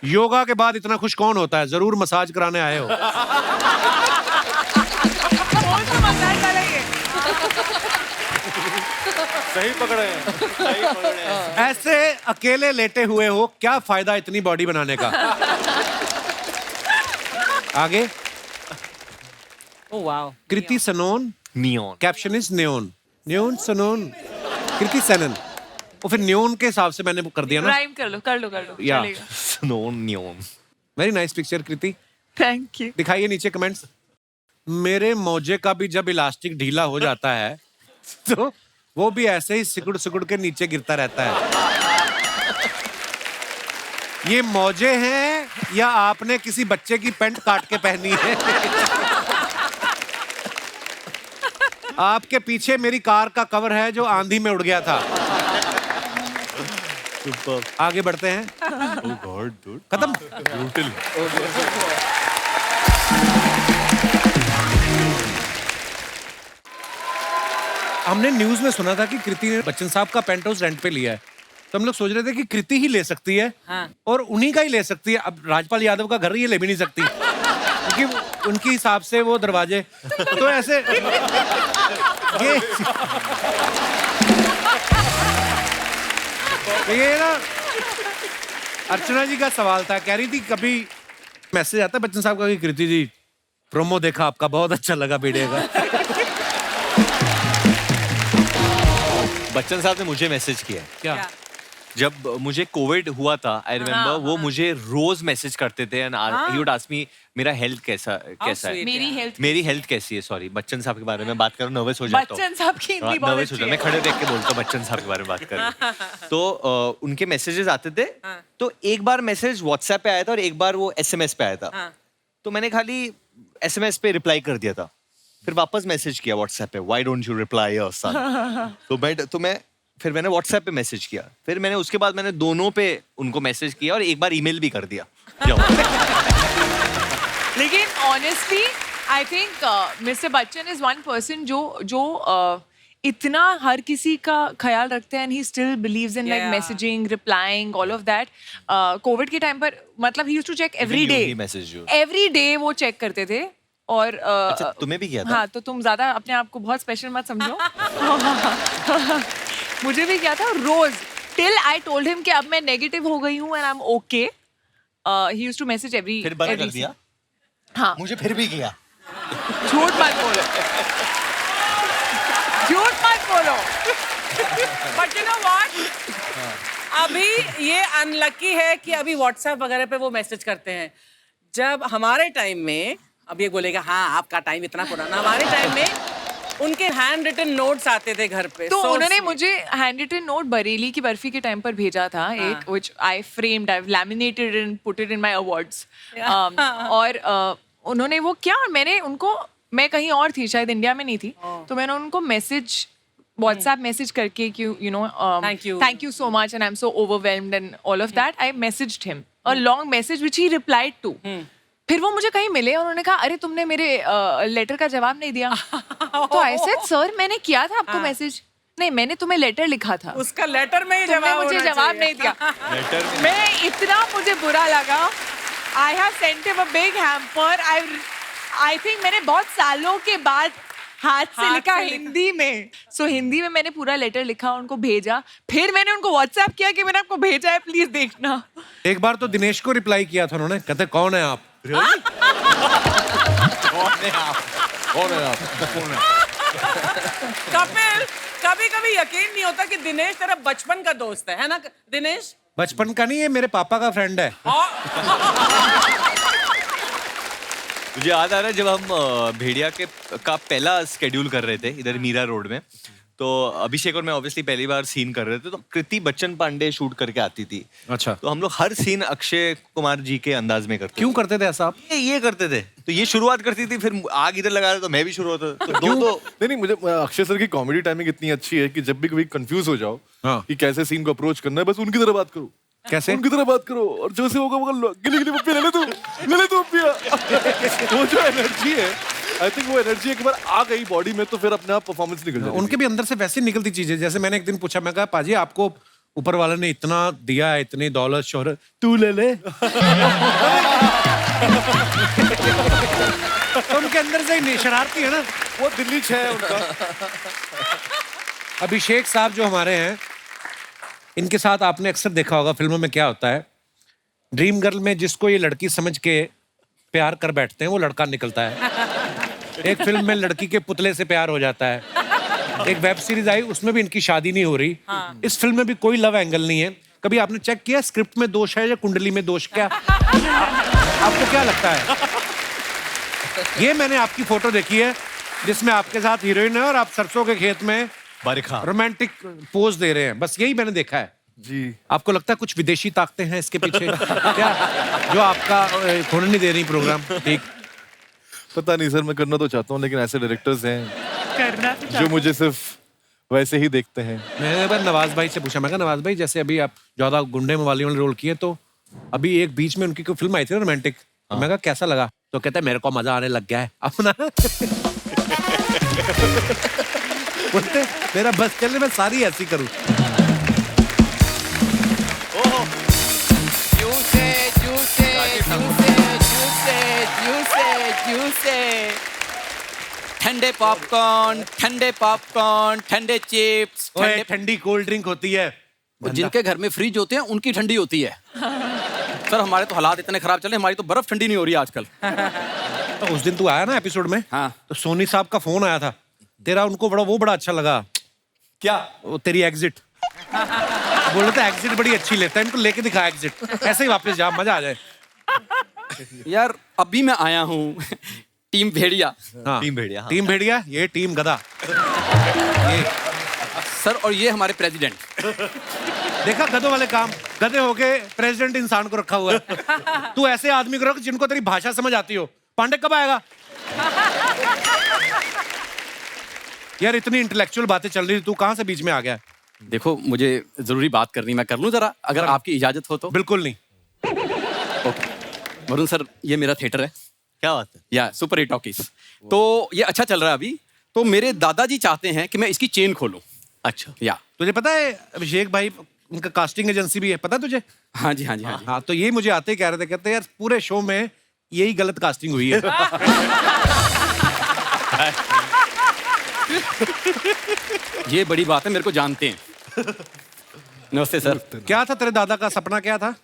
योगा के बाद इतना खुश कौन होता है? जरूर मसाज कराने आए हो। सही पकड़े हैं। ऐसे अकेले लेटे हुए हो, क्या फायदा इतनी बॉडी बनाने का? आगे। Kriti Sanon. Neon. Caption is neon. Neon Sanon Kriti Sanon. और फिर नियोन के हिसाब से मैंने कर दिया ना। राइम कर लो या। चलेगा। Sanon neon. Very nice picture Kriti. Thank you. दिखाइए नीचे कमेंट्स। मेरे मौजे का भी जब इलास्टिक ढीला हो जाता है तो वो भी ऐसे ही सिकुड़ सिकुड़ के नीचे गिरता रहता है। ये मौजे हैं या आपने किसी बच्चे की पैंट काट के पहनी है? आपके पीछे मेरी कार का कवर है जो आंधी में उड़ गया था। आगे बढ़ते हैं। खत्म। हमने न्यूज में सुना था कि कृति ने बच्चन साहब का पेंट हाउस रेंट पे लिया है, तो हम लोग सोच रहे थे कि कृति ही ले सकती है। हाँ। और उन्हीं का ही ले सकती है। अब राजपाल यादव का घर ये ले भी नहीं सकती क्योंकि उनके हिसाब से वो दरवाजे तो ऐसे ये ना अर्चना जी का सवाल था, कह रही थी कभी मैसेज आता है बच्चन साहब का कि कृति जी प्रोमो देखा आपका, बहुत अच्छा लगा वीडियो का। बच्चन साहब ने मुझे मैसेज किया है। क्या? जब मुझे कोविड हुआ था, आई रिमेम्बर वो मुझे रोज मैसेज करते थे and he would ask me मेरा हेल्थ कैसा है, मेरी हेल्थ कैसी है। सॉरी, बच्चन साहब के बारे में बात करूं नर्वस हो जाता हूं। बच्चन साहब की हिंदी बहुत नर्वस हो जाता, मैं खड़े देख के बोलता हूं बच्चन साहब के बारे में बात कर। तो उनके मैसेजेस आते थे। तो एक बार मैसेज व्हाट्सएप पे आया था और एक बार वो एसएमएस पे आया था। तो मैंने खाली एसएमएस पे रिप्लाई कर दिया था, फिर वापस मैसेज किया व्हाट्सएप पे, why don't you reply your son. फिर मैंने व्हाट्सएप पे मैसेज किया, फिर मैंने उसके बाद मैंने दोनों पे उनको मैसेज किया और एक बार ईमेल भी कर दिया। लेकिन honestly I think mister Bachchan is one person जो इतना हर किसी का ख्याल रखते हैं and he still believes in like messaging, replying, all of that. Covid के टाइम पर मतलब he used to check every day वो चेक करते थे। और अच्छा, तुम्हें भी किया था? हाँ, तो तुम ज्यादा अपने आप को बहुत स्पेशल मत समझो। मुझे भी किया था रोज, टिल आई टोल्ड हिम कि अब मैं नेगेटिव हो गई हूँ and I am okay. He used to message every. फिर बंद कर दिया? हाँ, मुझे फिर भी किया। झूठ मत बोलो, झूठ मत बोलो। बट यू नो व्हाट, अभी ये अनलकी है कि अभी व्हाट्सएप वगैरह पे वो मैसेज करते हैं। जब हमारे टाइम में, अब ये बोलेगा हाँ आपका टाइम इतना पुराना, हमारे टाइम में उनके हैंड रिटन नोट्स आते थे घर पे तो So उन्होंने sweet. मुझे हैंड रिटन नोट बरेली की बर्फी के टाइम पर भेजा था एक which I framed I laminated and put it in my awards और उन्होंने वो किया और मैंने उनको मैं कहीं और थी शायद इंडिया में नहीं थी तो मैंने उनको मैसेज व्हाट्सएप मैसेज करके कि you know thank you so much and I am so overwhelmed and all of that I messaged him a long message which he replied to फिर वो मुझे कहीं मिले और उन्होंने कहा अरे तुमने मेरे लेटर का जवाब नहीं दिया तो आई सेड सर मैंने किया था आपको मैसेज नहीं मैंने तुम्हें लेटर लिखा था उसका लेटर में ही तुमने जवाब मुझे होना जवाब चाहिए। नहीं दिया मैं इतना मुझे बुरा लगा I have sent him a big hamper I think मैंने बहुत सालों के बाद हाथ से लिखा हिंदी में सो हिंदी में मैंने पूरा लेटर लिखा उनको भेजा फिर मैंने उनको व्हाट्सएप किया कि मैंने आपको भेजा है प्लीज देखना एक बार तो दिनेश को रिप्लाई किया था उन्होंने, कहते कौन है आप? कपिल कभी कभी यकीन नहीं होता कि दिनेश तेरा बचपन का दोस्त है ना दिनेश? बचपन का नहीं, ये मेरे पापा का फ्रेंड है। मुझे याद आ रहा है जब हम भेड़िया का पहला स्केड्यूल कर रहे थे इधर मीरा रोड में, तो अभिषेक और मैं ऑब्वियसली पहली बार सीन कर रहे थे, तो कृति बच्चन पांडे शूट करके आती थी। अच्छा। तो हम लोग हर सीन अक्षय कुमार जी के अंदाज में करते। क्यों करते थे ऐसा आप? ये करते थे, तो ये शुरुआत करती थी, फिर आग इधर लगा रहा तो मैं भी शुरू होता, तो दो तो नहीं मुझे अक्षय सर की कॉमेडी टाइमिंग इतनी अच्छी है कि जब भी कभी कंफ्यूज हो जाओ कि कैसे सीन को अप्रोच करना है, बस उनकी तरह बात करो। कैसे? उनकी तरह बात करो और जो से होगा वो गिली गिली पप्पी ले ले तू पप्पिया। वो जो एनर्जी है, आई थिंक वो एनर्जी एक बार आ गई बॉडी में तो फिर अपने आप परफॉर्मेंस निकल जाती है। उनके भी अंदर से वैसे निकलती चीजें, जैसे मैंने एक दिन पूछा, मैं कहा पाजी आपको ऊपर वाले ने इतना दिया है, इतनी दौलत शोहरत, तू ले ले। तो उनके अंदर से ही शरारती है ना, वो दिल्ली 6 है उनका। अभिषेक साहब जो हमारे हैं, इनके साथ आपने अक्सर देखा होगा फिल्मों में क्या होता है, ड्रीम गर्ल में जिसको ये लड़की समझ के प्यार कर बैठते हैं वो लड़का निकलता है। एक फिल्म में लड़की के पुतले से प्यार हो जाता है। एक वेब सीरीज आई उसमें भी इनकी शादी नहीं हो रही। इस फिल्म में भी कोई लव एंगल नहीं है। कभी आपने चेक किया स्क्रिप्ट में दोष है या कुंडली में दोष? क्या आपको क्या लगता है? ये मैंने आपकी फोटो देखी है जिसमें आपके साथ हीरोइन है और आप सरसों के खेत में रोमांटिक पोज दे रहे हैं, बस यही मैंने देखा है जी। आपको लगता है कुछ विदेशी ताकतें हैं इसके पीछे क्या, जो आपका होने नहीं दे रही प्रोग्राम? ठीक, पता नहीं सर, मैं करना तो चाहता हूँ लेकिन ऐसे डायरेक्टर्स हैं करना जो मुझे सिर्फ वैसे ही देखते हैं। मैंने एक बार नवाज भाई से पूछा, मैं कहा नवाज भाई जैसे अभी आप 14 गुंडे मवाली वाले रोल किए, तो अभी एक बीच में उनकी कोई फिल्म आई थी रोमांटिक, मैं कहा कैसा लगा? तो कहता है मेरे को मजा आने लग गया है अपना। बोलते मेरा बस चले, मैं सारी ऐसी करूं। ठंडे पॉपकॉर्न, ठंडे चिप्स, ठंडी कोल्ड ड्रिंक होती है, जिनके घर में फ्रिज होते हैं उनकी ठंडी होती है। सर हमारे तो हालात इतने खराब चल रहे, हमारी तो बर्फ ठंडी नहीं हो रही आजकल। तो उस दिन तू आया ना एपिसोड में, हाँ। तो सोनी साहब का फोन आया था तेरा, उनको बड़ा अच्छा लगा। क्या? वो तेरी एग्जिट। बोल रहे थे एग्जिट बड़ी अच्छी लेता है, इनको लेके दिखा एग्जिट, ऐसे ही वापस जा, मजा आ जाए। यार अभी मैं आया हूँ टीम भेड़िया। हाँ, टीम भेड़िया, हाँ। टीम भेड़िया, ये टीम गधा। ये सर और ये हमारे प्रेसिडेंट। देखा गधों वाले काम, गधे होके प्रेसिडेंट इंसान को रखा हुआ है। तू ऐसे आदमी को रख जिनको तेरी भाषा समझ आती हो। पांडे कब आएगा? यार इतनी इंटेलेक्चुअल बातें चल रही थी, तू कहां से बीच में आ गया? देखो मुझे जरूरी बात करनी, मैं कर लूं जरा, अगर आपकी इजाजत हो तो। बिल्कुल नहीं। ओके वरुण सर, ये मेरा थिएटर है। क्या बात है? या सुपर हिट टॉकीज, तो ये अच्छा चल रहा है अभी, तो मेरे दादाजी चाहते हैं कि मैं इसकी चेन खोलूं। अच्छा, या तुझे पता है अभिषेक भाई उनका कास्टिंग एजेंसी भी है, पता है तुझे? हाँ जी हाँ जी हाँ जी। हाँ, तो ये मुझे आते ही कह रहे थे, कहते यार पूरे शो में यही गलत कास्टिंग हुई है। ये बड़ी बात है, मेरे को जानते हैं। नमस्ते सर। क्या था तेरे दादा का सपना, क्या था?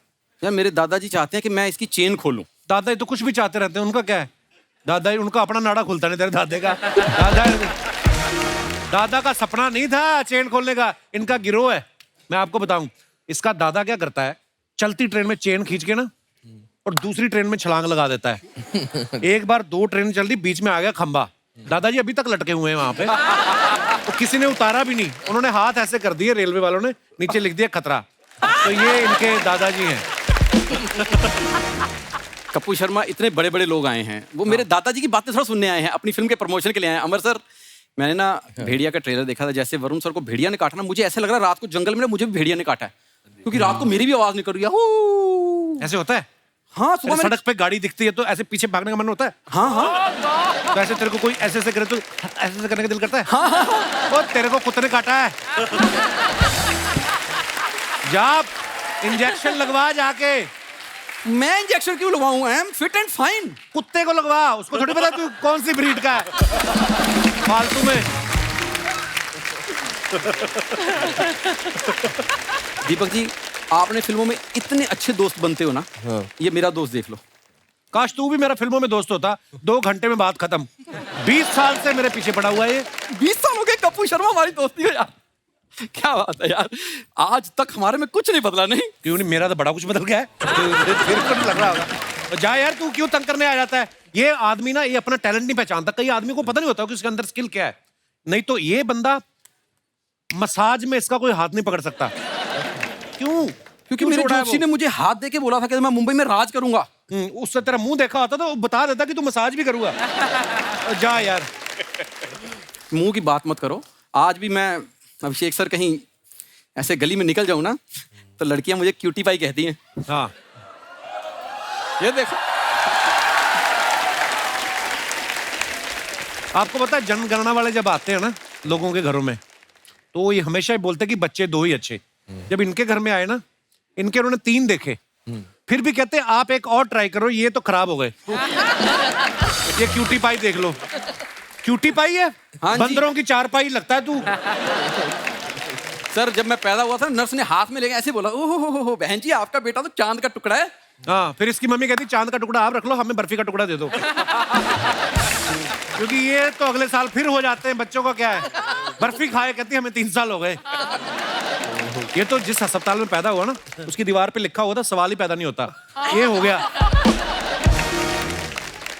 यार मेरे दादाजी चाहते हैं कि मैं इसकी चेन खोलूं। दादा तो कुछ भी चाहते रहते हैं, उनका क्या है? दादा उनका अपना नाड़ा खुलता नहीं, तेरे दादे का। दादा का सपना नहीं था चेन खोलने का, इनका गिरोह है। मैं आपको बताऊं, इसका दादा क्या करता है, चलती ट्रेन में चेन खींच के ना और दूसरी ट्रेन में छलांग लगा देता है। एक बार 2 ट्रेन चल रही, बीच में आ गया खंबा, दादाजी अभी तक लटके हुए हैं वहां पे। तो किसी ने उतारा भी नहीं, उन्होंने हाथ ऐसे कर दिए रेलवे वालों ने, नीचे लिख दिया खतरा। तो ये इनके दादाजी हैं। कपूर शर्मा, इतने बड़े बड़े लोग आए हैं, वो मेरे दादाजी की बातें थोड़ा सुनने आए हैं, अपनी फिल्म के प्रमोशन के लिए आए हैं। अमर सर, मैंने ना भेड़िया का ट्रेलर देखा था, जैसे वरुण सर को भेड़िया ने काटा ना, मुझे ऐसे लग रहा रात को जंगल में ना मुझे भी भेड़िया ने काटा है, क्योंकि रात को मेरी भी आवाज निकल रही है। ऐसे होता है? हाँ, सुबह सड़क पे गाड़ी दिखती है तो ऐसे पीछे भागने का मन होता है? हाँ हाँ। तो ऐसे तेरे को कोई ऐसे ऐसे करे तो ऐसे ऐसे करने का दिल करता है? हाँ। और तेरे को कुत्ते ने काटा है, जा इंजेक्शन लगवा जाके। मैं इंजेक्शन क्यों लगवाऊं? I am fit and fine. कुत्ते को लगवा, उसको थोड़ी पता तू कौन सी ब्रीड का है फालतू में। दीपक जी, आपने फिल्मों में इतने अच्छे दोस्त बनते हो ना। हाँ। ये मेरा दोस्त देख लो। काश तू भी मेरा फिल्मों में दोस्त होता। 2 घंटे में बात खत्म। 20 साल से मेरे पीछे पड़ा हुआ है ये। 20 साल हो गए कपूर शर्मा हमारी दोस्ती हो यार। क्या बात है यार, आज तक हमारे में कुछ नहीं बदला। नहीं क्यों नहीं, मेरा तो बड़ा कुछ बदल गया है। तेरे को नहीं लग रहा होगा। जा यार, तू क्यों तंग करने आ जाता है? ये आदमी ना, ये अपना टैलेंट नहीं पहचानता। कई आदमी को पता नहीं होता कि उसके अंदर स्किल क्या है। नहीं तो ये बंदा मसाज में इसका कोई हाथ नहीं पकड़ सकता। क्यों? क्योंकि मेरे जोशी ने मुझे हाथ देके बोला था कि मैं मुंबई में राज करूंगा। उससे तेरा मुंह देखा होता तो बता देता कि तू मसाज भी करूंगा। जा यार, मुंह की बात मत करो। आज भी मैं अभिषेक सर कहीं ऐसे गली में निकल जाऊं ना, तो लड़कियां मुझे क्यूटी पाई कहती हैं। हाँ, ये देखो। आपको पता है जनगणना वाले जब आते हैं ना लोगों के घरों में, तो ये हमेशा ही बोलते हैं कि बच्चे 2 ही अच्छे। जब इनके घर में आए ना, इनके उन्होंने 3 देखे, फिर भी कहते हैं आप एक और ट्राई करो, ये तो खराब हो गए। ये क्यूटी पाई देख लो। क्यूटी पाई है? हाँ, बंदरों की 4 पाई लगता है तू। सर, जब मैं पैदा हुआ था, नर्स ने हाथ में लेके ऐसे बोला, ओहो बहन जी, आपका बेटा तो चांद का टुकड़ा है। हाँ, फिर इसकी मम्मी कहती चांद का टुकड़ा आप रख लो, हमें बर्फी का टुकड़ा दे दो। क्योंकि ये तो अगले साल फिर हो जाते हैं। बच्चों का क्या है, बर्फी खाए, कहती हमें 3 साल हो गए। ये तो जिस अस्पताल में पैदा हुआ ना, उसकी दीवार पे लिखा हुआ था सवाल ही पैदा नहीं होता। ये हो गया।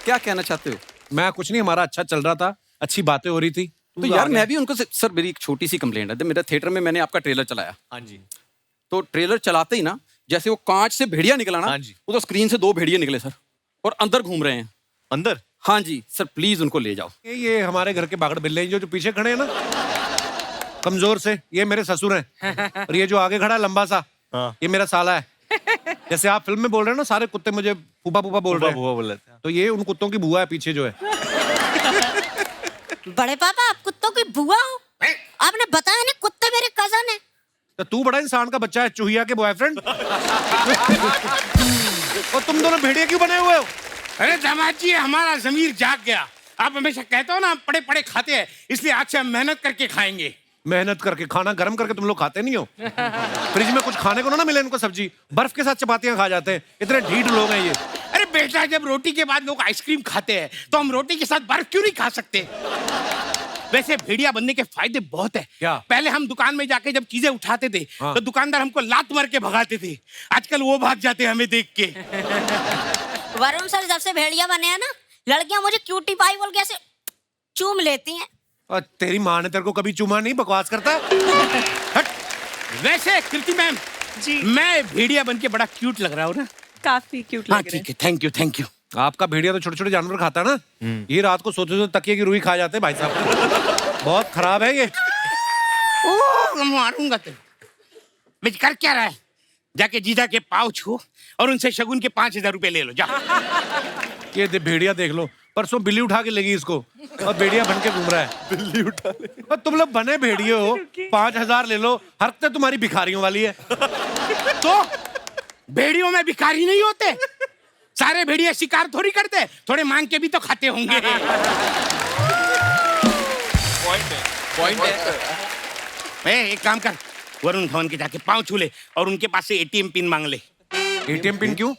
क्या कहना चाहते हो? मैं कुछ नहीं, हमारा अच्छा चल रहा था, अच्छी बातें हो रही थी। तो यार मैं भी उनको सर, मेरी एक छोटी सी कंप्लेंट है। मेरा थिएटर में मैंने आपका ट्रेलर चलाया। हाँ जी। तो ट्रेलर चलाते ही ना, जैसे वो कांच से भेड़िया निकला ना, हाँ जी। वो तो स्क्रीन से 2 भेड़िए निकले सर, और अंदर घूम रहे हैं। अंदर? हाँ जी सर, प्लीज उनको ले जाओ। ये हमारे घर के बागड़ बिल्ले जो पीछे खड़े हैं ना, कमजोर से, ये मेरे ससुर हैं। और ये जो आगे खड़ा है लंबा सा, ये मेरा साला है। जैसे आप फिल्म में बोल रहे हैं ना, सारे कुत्ते मुझे फूफा फूफा बोल रहे हैं, तो ये उन कुत्तों की बुआ है पीछे जो है। बड़े पापा, आप कुत्तों की बुआ हो? आपने बताया ना कुत्ते मेरे कजन है। तो तू बड़ा इंसान का बच्चा है, चूहिया के बॉयफ्रेंड। और तुम दोनों भेड़िए क्यों बने हुए हो? अरे दामाद जी, हमारा जमीर जाग गया। आप हमेशा कहते हो ना हम पड़े पड़े खाते हैं, इसलिए आज से हम मेहनत करके खाएंगे। मेहनत करके? खाना गर्म करके तुम लोग खाते नहीं हो? फ्रिज में कुछ खाने को ना मिले इनको, सब्जी बर्फ के साथ चपातियां खा जाते हैं। इतने ढीठ लोग हैं ये। अरे बेटा, जब रोटी के बाद लोग आइसक्रीम खाते हैं तो हम रोटी के साथ बर्फ क्यों नहीं खा सकते? वैसे भेड़िया बनने के फायदे बहुत है। क्या? पहले हम दुकान में जाके जब चीजें उठाते थे, हाँ। तो दुकानदार हमको लात मार के भगाते थे। आजकल वो भाग जाते हैं हमें देख के। वरुण सर, जब से भेड़िया बने हैं ना, लड़कियां मुझे क्यूटी पाई बोल के ऐसे चूम लेती हैं। और तेरी माँ ने तेरे को कभी चूमा नहीं? बकवास करता है। हट। वैसे कृति मैम जी, मैं भेड़िया बन के बड़ा क्यूट लग रहा हूँ ना? काफी क्यूट हाँ लग रहे हैं। ठीक है, थैंक यू थैंक यू। आपका भेड़िया तो छोटे छोटे जानवर खाता है ना। ये रात को सोते सोते तकिए की रुई खा जाते हैं भाई साहब। बहुत खराब है ये। ओह, मारूंगा तेरे। मैं कर क्या रहा है? जाके जीजा के पाँव छू और उनसे शगुन के 5000 रुपए ले लो, जा। ये भेड़िया देख लो, परसों बिल्ली उठा के लेगी इसको, और भेड़िया बन के घूम रहा है। बिल्ली उठा ले। और तुम लोग बने भेड़िए हो, 5000 ले लो। हरकतें तुम्हारी भिखारियों वाली है। तो भेड़ियों में भिखारी नहीं होते? सारे भेड़िए शिकार थोड़ी करते, थोड़े मांग के भी तो खाते होंगे। पॉइंट है। एक काम कर, वरुण धवन के जाके पाँव छू ले और उनके पास से एटीएम पिन मांग ले। एटीएम पिन क्यों?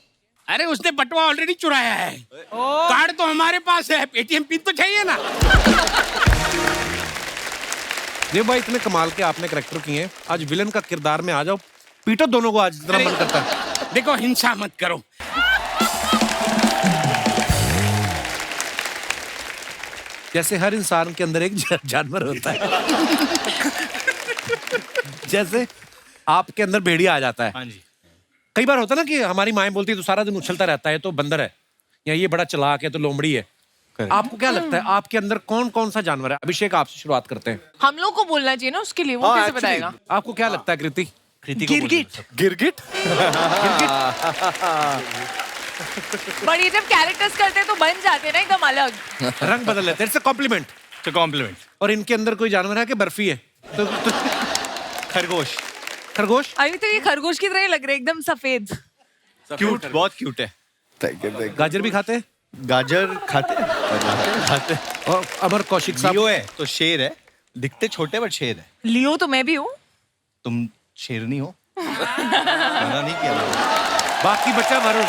अरे उसने बटवा ऑलरेडी चुराया है। कार्ड तो हमारे पास है, एटीएम पिन तो चाहिए ना। देव भाई, इतने कमाल के आपने करैक्टर किए हैं, आज विलन का किरदार में आ जाओ, पीटो दोनों को आज, जितना मन करता है। देखो, हिंसा मत करो। जैसे हर इंसान के अंदर एक जानवर होता है, जैसे आपके अंदर भेड़िया आ जाता है। हाँ जी। कई बार होता है ना कि हमारी माएं बोलती है तो सारा दिन उछलता रहता है तो बंदर है, या ये बड़ा चालाक है तो लोमड़ी है। आपको क्या लगता है आपके अंदर कौन कौन सा जानवर है? अभिषेक, आपसे शुरुआत करते हैं। हम लोग को बोलना चाहिए ना उसके लिए, वो कैसे बताएगा? आपको क्या लगता है कृति? गिरगिट। बट ये जब कैरेक्टर्स करते हैं तो बन जाते हैं ना एकदम अलग, रंग बदल लेते हैं। It's a compliment. तो कॉम्प्लीमेंट। और इनके अंदर कोई जानवर है कि बर्फी है? तो खरगोश। खरगोश अभी तो ये खरगोश की तरह ही लग रहे हैं, एकदम सफेद। क्यूट, बहुत क्यूट है। गाजर भी खाते हैं? गाजर खाते। और अमर कौशिक साहब लियो है तो शेर है, दिखते छोटे बट शेर है। लियो तो मैं भी हूँ। तुम शेरनी हो। मना नहीं किया मैंने। बाकी बचा वरुण।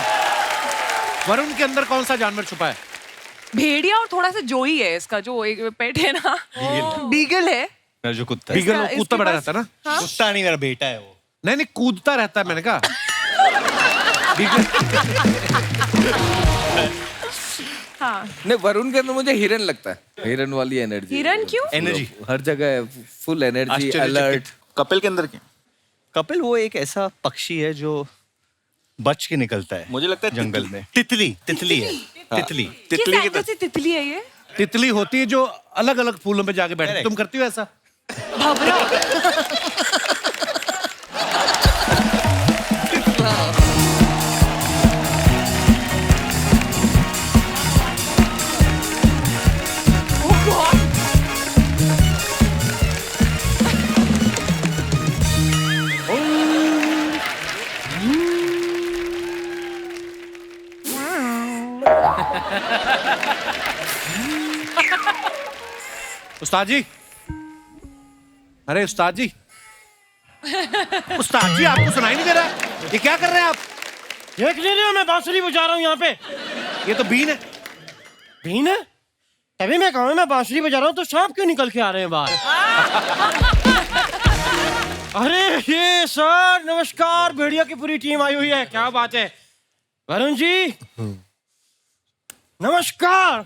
वरुण के अंदर कौन सा जानवर छुपा है? भेड़िया और थोड़ा सा जोई है इसका, जो एक पेट है ना, बीगल है। मेरा जो कुत्ता है। बीगल वो इसके कूदता बड़ा पास- रहता है ना? हाँ? कुत्ता नहीं, मेरा बेटा है वो। नहीं कूदता रहता है, मैंने कहा। बीगल। हाँ। नहीं, वरुण के अंदर मुझे हिरन लगता है, हिरन वाली एनर्जी। हिरन क्यों? एनर्जी हर जगह फुल एनर्जी, अलर्ट। कपिल के अंदर क्या? कपिल वो एक ऐसा पक्षी है जो बच के निकलता है। मुझे लगता है जंगल में तितली है। तितली। किस एंगल से तितली है ये? तितली होती है जो अलग अलग फूलों पे जाके बैठती है। तुम करती हो ऐसा? भंवरा। उस्ताद जी, अरे उस्ताद जी, उस्ताद जी आपको सुनाई नहीं दे रहा? ये क्या कर रहे हैं आप? देख नहीं रहे हो मैं बांसुरी बजा रहा हूँ यहाँ पे? ये तो बीन है। बीन है? तभी मैं कहूँ मैं बांसुरी बजा रहा हूँ तो सांप क्यों निकल के आ रहे हैं बाहर? अरे ये सर नमस्कार, भेड़िया की पूरी टीम आई हुई है, क्या बात है। वरुण जी नमस्कार।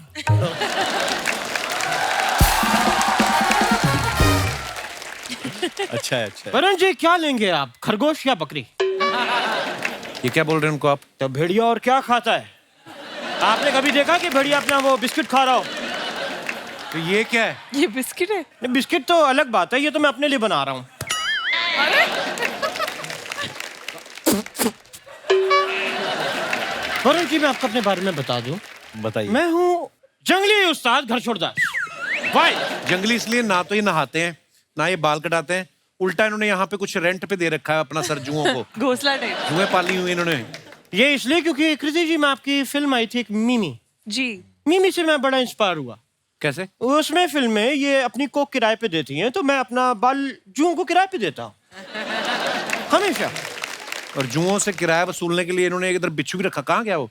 अच्छा है। वरुण जी क्या लेंगे आप, खरगोश या बकरी? ये क्या बोल रहे हैं उनको आप? तो भेड़िया और क्या खाता है? आपने कभी देखा कि भेड़िया अपना वो बिस्किट खा रहा हो? तो ये क्या है? ये बिस्किट है। नहीं, बिस्किट तो अलग बात है, ये तो मैं अपने लिए बना रहा हूँ। वरुण जी मैं आपको अपने बारे में बता दूं, बताइए। मैं हूँ जंगली उस्ताद घर छोड़दार। भाई जंगली इसलिए ना तो ये नहाते हैं ना ये बाल कटाते हैं, उल्टा इन्होंने यहाँ पे कुछ रेंट पे दे रखा है अपना सर जुओं को। घोंसला टाइप। जुएं पाली हुई इन्होंने। ये इसलिए क्योंकि कृति जी में आपकी फिल्म आई थी एक मिमी। जी। मिमी से मैं बड़ा इंस्पायर हुआ। कैसे? उसमें फिल्म में ये अपनी कोक किराए पे देती हैं तो मैं अपना बाल जुओं को किराए पे देता हूँ हमेशा। और जुओं से किराया वसूलने के लिए इन्होंने इधर बिच्छू भी रखा। कहाँ गया वो?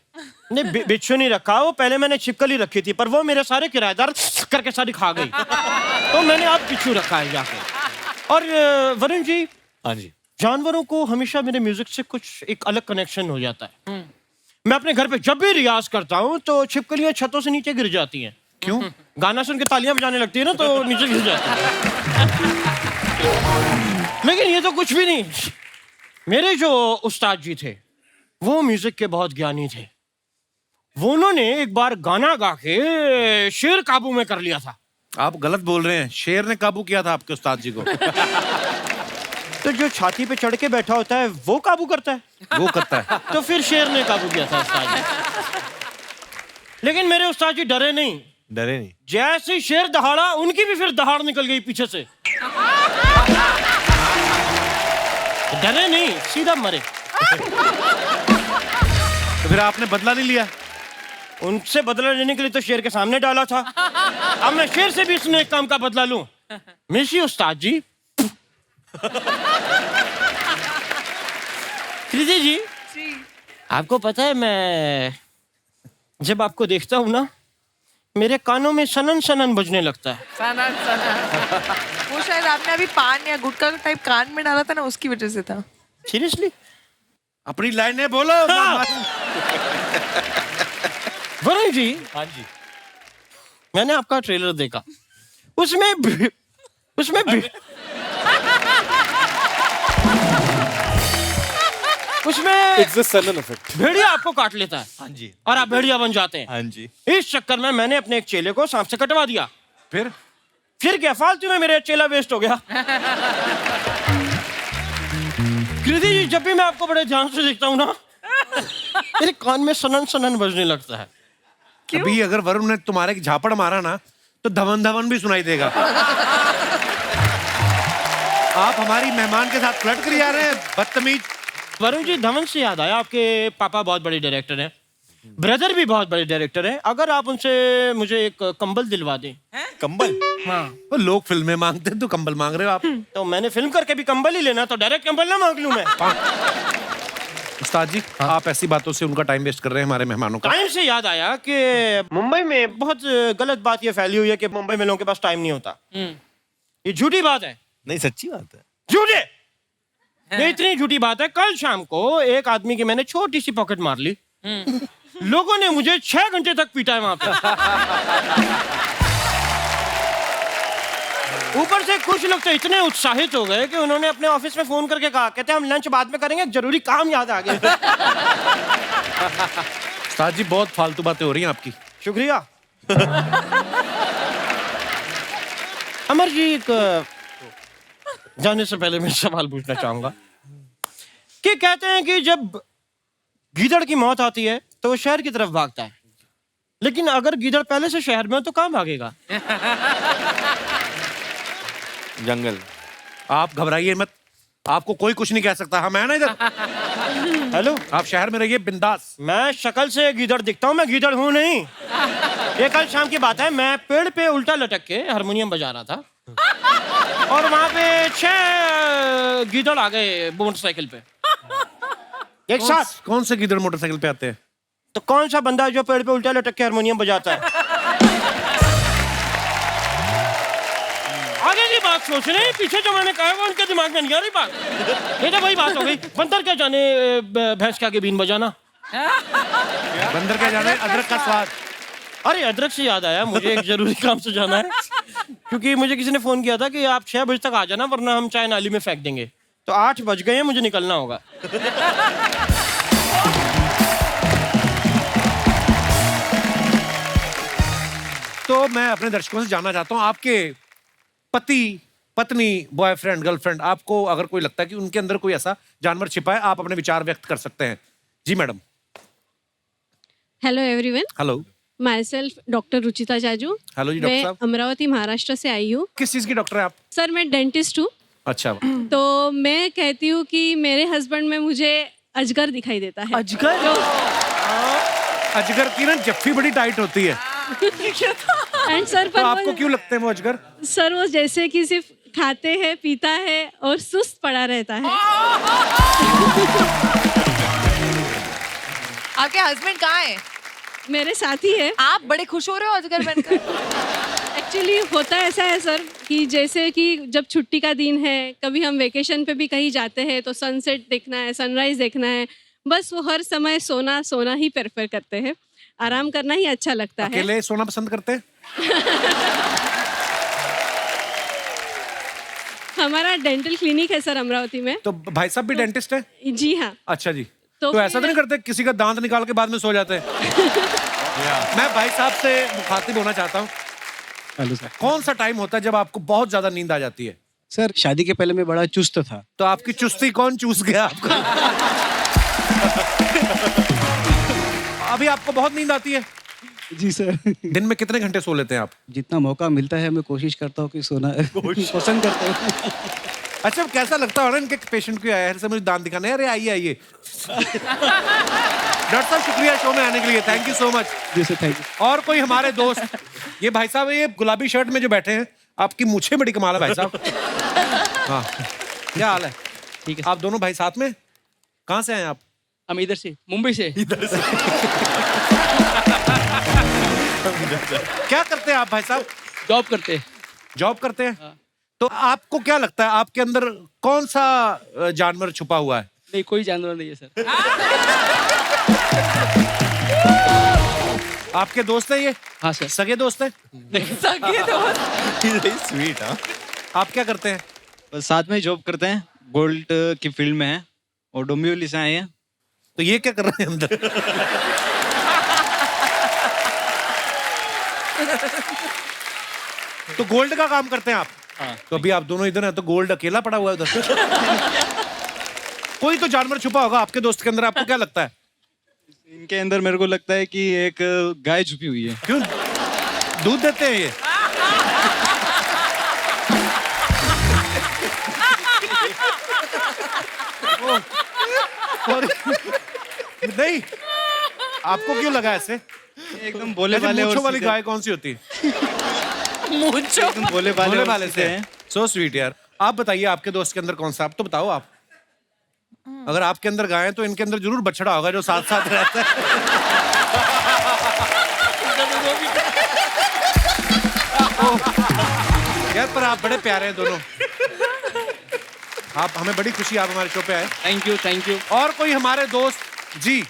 नहीं बिच्छू नहीं रखा, वो पहले मैंने छिपकली रखी थी पर वो मेरे सारे किराएदार करके सारी खा गई तो मैंने अब बिच्छू रखा है जाके। और वरुण जी, हाँ जी, जानवरों को हमेशा मेरे म्यूजिक से कुछ एक अलग कनेक्शन हो जाता है। मैं अपने घर पे जब भी रियाज करता हूँ तो छिपकलियां छतों से नीचे गिर जाती हैं। क्यों? गाना सुन के तालियां बजाने लगती है ना तो नीचे गिर जाती है। लेकिन ये तो कुछ भी नहीं, मेरे जो उस्ताद जी थे वो म्यूजिक के बहुत ज्ञानी थे। वो उन्होंने एक बार गाना गा के शेर काबू में कर लिया था। आप गलत बोल रहे हैं, शेर ने काबू किया था आपके उस्ताद जी को। तो जो छाती पे चढ़ के बैठा होता है वो काबू करता है, वो करता है। तो फिर शेर ने काबू किया था उस्ताद जी। लेकिन मेरे उस्ताद जी डरे नहीं। डरे नहीं? जैसे ही शेर दहाड़ा उनकी भी फिर दहाड़ निकल गई पीछे से। डरे नहीं, सीधा मरे। तो फिर आपने बदला नहीं लिया? उनसे बदला लेने के लिए तो शेर के सामने डाला था। अब मैं शेर से भी इसने एक काम का बदला लूं। मिसी उस्ताद जी। कृति जी, आपको पता है मैं जब आपको देखता हूं ना मेरे कानों में सनन सनन बजने लगता है। सनन सनन। वो शायद आपने अभी पान या गुटखा टाइप कान में डाला था ना, उसकी वजह से था। सीरियसली? अपनी लाइनें बोलो। वरुण जी, हाँ जी, मैंने आपका ट्रेलर देखा, उसमें It's the Sellan effect. भेड़िया आपको काट लेता है। हाँ जी। और आप भेड़िया बन जाते हैं। हाँ जी। इस चक्कर में मैंने अपने एक चेले को सांप से कटवा दिया। फिर क्या फालतू में मेरा चेला वेस्ट हो गया। कृति जी, जब भी मैं आपको बड़े ध्यान से देखता हूँ ना, मेरे कान में सनन सनन बजने लगता है। अभी अगर वरुण ने तुम्हारे झापड़ मारा ना तो धवन धवन भी सुनाई देगा। आप हमारी मेहमान के साथ फ्लर्ट कर जा रहे हैं, बदतमीज। वरुण जी, धवन से याद आया, आपके पापा बहुत बड़े डायरेक्टर हैं, ब्रदर भी बहुत बड़े डायरेक्टर हैं। अगर आप उनसे मुझे एक कंबल दिलवा दें। कंबल? हाँ। वो लोग फिल्में मांगते हैं तो कंबल मांग रहे हो आप। तो मैंने फिल्म करके भी कंबल ही लेना, तो डायरेक्ट कंबल ना मांग लूं मैं। उस्ताद जी, आप ऐसी बातों से उनका टाइम वेस्ट कर रहे हैं हमारे मेहमानों का। टाइम से याद आया कि मुंबई में बहुत गलत बात ये फैली हुई है कि मुंबई में लोगों के पास टाइम नहीं होता। ये झूठी बात है। नहीं, सच्ची बात है। झूठे, ये इतनी झूठी बात है। कल शाम को एक आदमी की मैंने छोटी सी पॉकेट मार ली। लोगों ने मुझे 6 घंटे तक पीटा है वहां पे। ऊपर से कुछ लोग तो इतने उत्साहित हो गए कि उन्होंने अपने ऑफिस में फोन करके कहा, कहते हैं हम लंच बाद में करेंगे, जरूरी काम याद आ गया। उस्ताद जी, बहुत फालतू बातें हो रही हैं आपकी। शुक्रिया। अमर जी, एक जाने से पहले मैं सवाल पूछना चाहूंगा कि कहते हैं कि जब गीदड़ की मौत आती है तो वो शहर की तरफ भागता है, लेकिन अगर गीदड़ पहले से शहर में हो तो कहाँ भागेगा? जंगल। आप घबराइए मत, आपको कोई कुछ नहीं कह सकता। हम है ना इधर। हेलो, आप शहर में रहिए बिंदास। मैं शक्ल से गीदड़ दिखता हूँ, मैं गीदड़ हूँ नहीं। ये कल शाम की बात है, मैं पेड़ पे उल्टा लटक के हारमोनियम बजा रहा था और वहां पे 6 गीदड़ आ गए मोटरसाइकिल पे एक साथ। कौन से गीदड़ मोटरसाइकिल पे आते हैं? तो कौन सा बंदा जो पेड़ पे उल्टा लटक के हारमोनियम बजाता है? आगे की बात सोच रहे हैं, पीछे जो मैंने कहा वो उनके दिमाग में नहीं आ रही बात। ये तो वही बात हो गई, बंदर क्या जाने भैंस के आगे बीन बजाना। बंदर क्या जाने अदरक का स्वाद। अरे अदरक से याद आया, मुझे एक जरूरी काम से जाना है, क्योंकि मुझे किसी ने फोन किया था कि आप 6 बजे तक आ जाना वरना हम चाय नाली में फेंक देंगे। तो 8 बज गए हैं, मुझे निकलना होगा। तो मैं अपने दर्शकों से जानना चाहता हूँ, आपके पति, पत्नी, बॉयफ्रेंड, गर्लफ्रेंड, आपको अगर कोई लगता है कि उनके अंदर कोई ऐसा जानवर छिपा है, आप अपने विचार व्यक्त कर सकते हैं। जी madam. Hello everyone. Hello. Myself doctor Ruchita Jaju. Hello जी डॉक्टर मैं साहब। अमरावती महाराष्ट्र से आई हूँ। किस चीज की डॉक्टर है आप? सर मैं डेंटिस्ट हूँ। अच्छा। तो मैं कहती हूँ कि मेरे हस्बैंड में मुझे अजगर दिखाई देता है। अजगर? अजगर की ना जफ्फी बड़ी टाइट होती है। एंड सर तो आपको क्यों लगते हैं वो अजगर? सर वो जैसे कि सिर्फ खाते हैं, पीता है और सुस्त पड़ा रहता है। आपके हस्बैंड कहाँ है? मेरे साथ ही है। आप बड़े खुश हो रहे हो अजगर बनकर? एक्चुअली होता ऐसा है सर कि जैसे कि जब छुट्टी का दिन है, कभी हम वेकेशन पे भी कहीं जाते हैं तो सनसेट देखना है, सनराइज देखना है, बस वो हर समय सोना सोना ही प्रेफर करते हैं। आराम करना ही अच्छा लगता है। अकेले सोना पसंद करते हैं? हमारा डेंटल क्लिनिक है सर अमरावती में। तो भाई साहब भी डेंटिस्ट है? जी हाँ। अच्छा जी। तो तो ऐसा तो नहीं करते किसी का दांत निकाल के बाद में सो जाते हैं? मैं भाई साहब से मुखातिब होना चाहता हूँ। Hello sir. कौन सा टाइम होता है जब आपको बहुत ज्यादा नींद आ जाती है? सर शादी के पहले मैं बड़ा चुस्त था। तो आपकी चुस्ती कौन चूस गया आपका? अभी आपको बहुत नींद आती है? जी सर। दिन में कितने घंटे सो लेते हैं आप? जितना मौका मिलता है मैं कोशिश करता हूँ कि सोना पसंद करता हूँ। अच्छा, कैसा लगता है इनके पेशेंट को आया है मुझे दांत दिखाने? अरे आइए आइए। डॉक्टर साहब शुक्रिया शो में आने के लिए, थैंक यू सो मच। जी सर, थैंक यू। और कोई हमारे दोस्त, ये भाई साहब ये गुलाबी शर्ट में जो बैठे हैं, आपकी मूछें बड़ी कमाल है भाई साहब। हाँ, क्या हाल है? ठीक है। आप दोनों भाई साथ में? कहाँ से आए आप? हम इधर से, मुंबई से। इधर से। क्या करते हैं आप भाई साहब? जॉब करते हैं। जॉब करते हैं? हाँ। तो आपको क्या लगता है आपके अंदर कौन सा जानवर छुपा हुआ है? नहीं, कोई जानवर नहीं है सर। आपके दोस्त है ये? हाँ सर। सगे दोस्त है? सगे दोस्त। स्वीट। हाँ, आप क्या करते हैं? बस साथ में जॉब करते हैं, गोल्ड की फील्ड में है और डोंबिवली से आए हैं। तो ये क्या कर रहे हैं अंदर? तो गोल्ड का काम करते हैं आप? हाँ। तो अभी आप दोनों इधर हैं तो गोल्ड अकेला पड़ा हुआ है उधर। कोई तो जानवर छुपा होगा आपके दोस्त के अंदर, आपको क्या लगता है? इनके अंदर मेरे को लगता है कि एक गाय छुपी हुई है। क्यों? दूध देते हैं ये? नहीं, आपको क्यों लगा ऐसे? एकदम भोले भाले मूंछों और वाली सीधे। गाय कौन सी होती है? मूंछों। एकदम भोले भाले भोले और भाले सीधे से हैं। सो स्वीट यार। आप बताइए आपके दोस्त के अंदर कौन सा, आप तो बताओ आप। अगर आपके अंदर गाय है तो इनके अंदर जरूर बछड़ा होगा जो साथ साथ रहता है। यार पर आप बड़े प्यारे हैं दोनों। आप, हमें बड़ी खुशी आप हमारे शो पे आए। Thank you, thank you. और कोई हमारे दोस्त जी?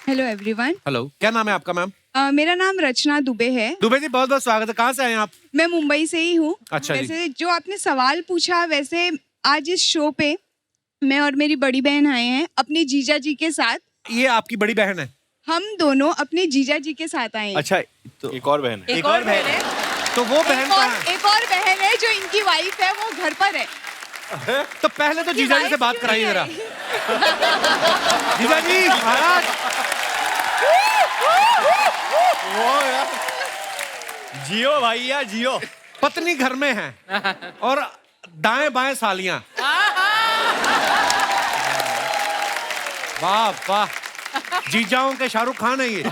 Hello everyone. हेलो, क्या नाम है आपका मैम? मेरा नाम रचना दुबे है। दुबे जी बहुत बहुत स्वागत है। कहाँ से आए हैं आप? मैं मुंबई से ही हूँ। अच्छा जी। वैसे जो आपने सवाल पूछा, वैसे आज इस शो पे मैं और मेरी बड़ी बहन आए हैं अपने जीजा जी के साथ। ये आपकी बड़ी बहन है? हम दोनों अपने जीजा जी के साथ आए हैं। अच्छा, तो एक और बहन है। एक और बहन है। तो वो बहन कहाँ है? एक और बहन है जो इनकी वाइफ है, वो घर पर है। तो पहले तो जीजा जी से बात कराइए जरा। जीजा जी महाराज। जियो भैया जियो। पत्नी घर में है और दाएं बाएं सालियां। वाह वाह, जीजाओं के शाहरुख खान है ये।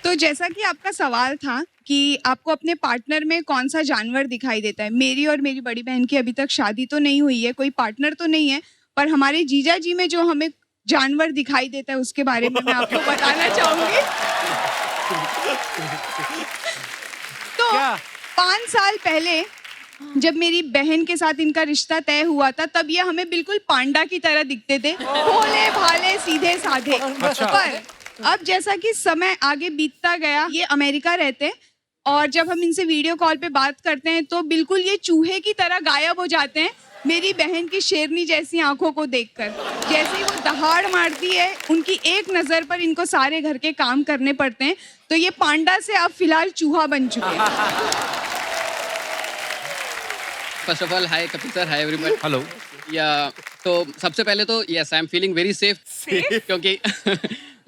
तो जैसा कि आपका सवाल था कि आपको अपने पार्टनर में कौन सा जानवर दिखाई देता है, मेरी और मेरी बड़ी बहन की अभी तक शादी तो नहीं हुई है, कोई पार्टनर तो नहीं है, पर हमारे जीजा जी में जो हमें जानवर दिखाई देता है उसके बारे में मैं आपको बताना चाहूंगी। तो 5 साल पहले जब मेरी बहन के साथ इनका रिश्ता तय हुआ था, तब ये हमें बिल्कुल पांडा की तरह दिखते थे, भोले भाले सीधे साधे। अच्छा। पर अब जैसा कि समय आगे बीतता गया, ये अमेरिका रहते हैं और जब हम इनसे वीडियो कॉल पे बात करते हैं तो बिल्कुल ये चूहे की तरह गायब हो जाते हैं मेरी बहन की शेरनी जैसी आंखों को देखकर। जैसे ही वो दहाड़ मारती है, उनकी एक नजर पर इनको सारे घर के काम करने पड़ते हैं, तो ये पांडा से अब फिलहाल चूहा बन चुके हैं। First of all hi Kapil sir, hi everyone. Hello. या तो सबसे पहले तो yes I am feeling very safe क्योंकि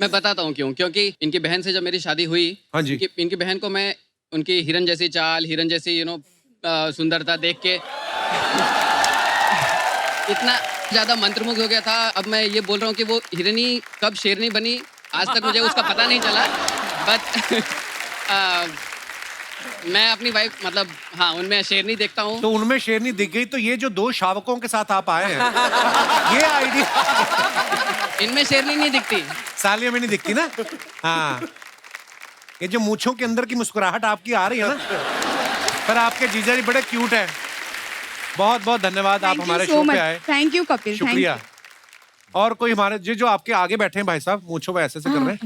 मैं बताता हूँ क्यों। क्योंकि इनकी बहन से जब मेरी शादी हुई, हाँ जी। इनकी बहन को मैं उनकी हिरन जैसी चाल, हिरन जैसी सुंदरता देख के इतना ज्यादा मंत्रमुग्ध हो गया था। अब मैं ये बोल रहा हूँ कि वो हिरनी कब शेरनी बनी, आज तक मुझे उसका पता नहीं चला। बट मैं अपनी वाइफ मतलब हाँ उनमें शेरनी देखता हूँ। तो उनमें शेरनी दिख गई, तो ये जो 2 शावकों के साथ आप आए हैं, ये आइडिया। इनमें शेरनी नहीं दिखती, सालियों में नहीं दिखती ना। हाँ, ये जो मूंछों के अंदर की मुस्कुराहट आपकी आ रही है ना, पर आपके जीजा जी बड़े क्यूट हैं। बहुत बहुत धन्यवाद, आप हमारे शो पे आए। थैंक यू कपिल, शुक्रिया। और कोई हमारे जो आपके आगे बैठे हैं भाई साहब, मूंछों पे ऐसे कर रहे हैं,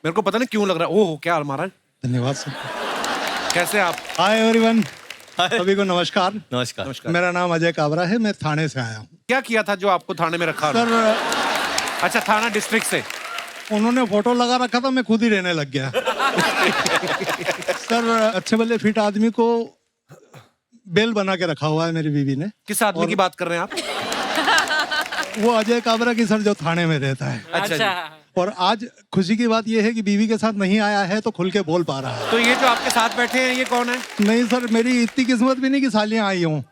मेरे को पता नहीं क्यों लग रहा है। ओह क्या महाराज, धन्यवाद सर। कैसे आप? हाय एवरीवन, सभी को नमस्कार। नमस्कार। मेरा नाम अजय काबरा है, मैं थाने से आया हूँ। क्या किया था जो आपको थाने में रखा? सर अच्छा, थाना डिस्ट्रिक्ट से। उन्होंने फोटो लगा रखा था, मैं खुद ही रहने लग गया। सर अच्छे भले फिट आदमी को बेल बना के रखा हुआ है मेरी बीवी ने। किस आदमी की बात कर रहे हैं आप? वो अजय काबरा की सर, जो थाने में रहता है। अच्छा जी। और आज खुशी की बात यह है कि बीवी के साथ नहीं आया है तो खुल के बोल पा रहा है। तो ये जो आपके साथ बैठे हैं ये कौन है? नहीं सर, मेरी इतनी किस्मत भी नहीं कि सालियां आई हूँ।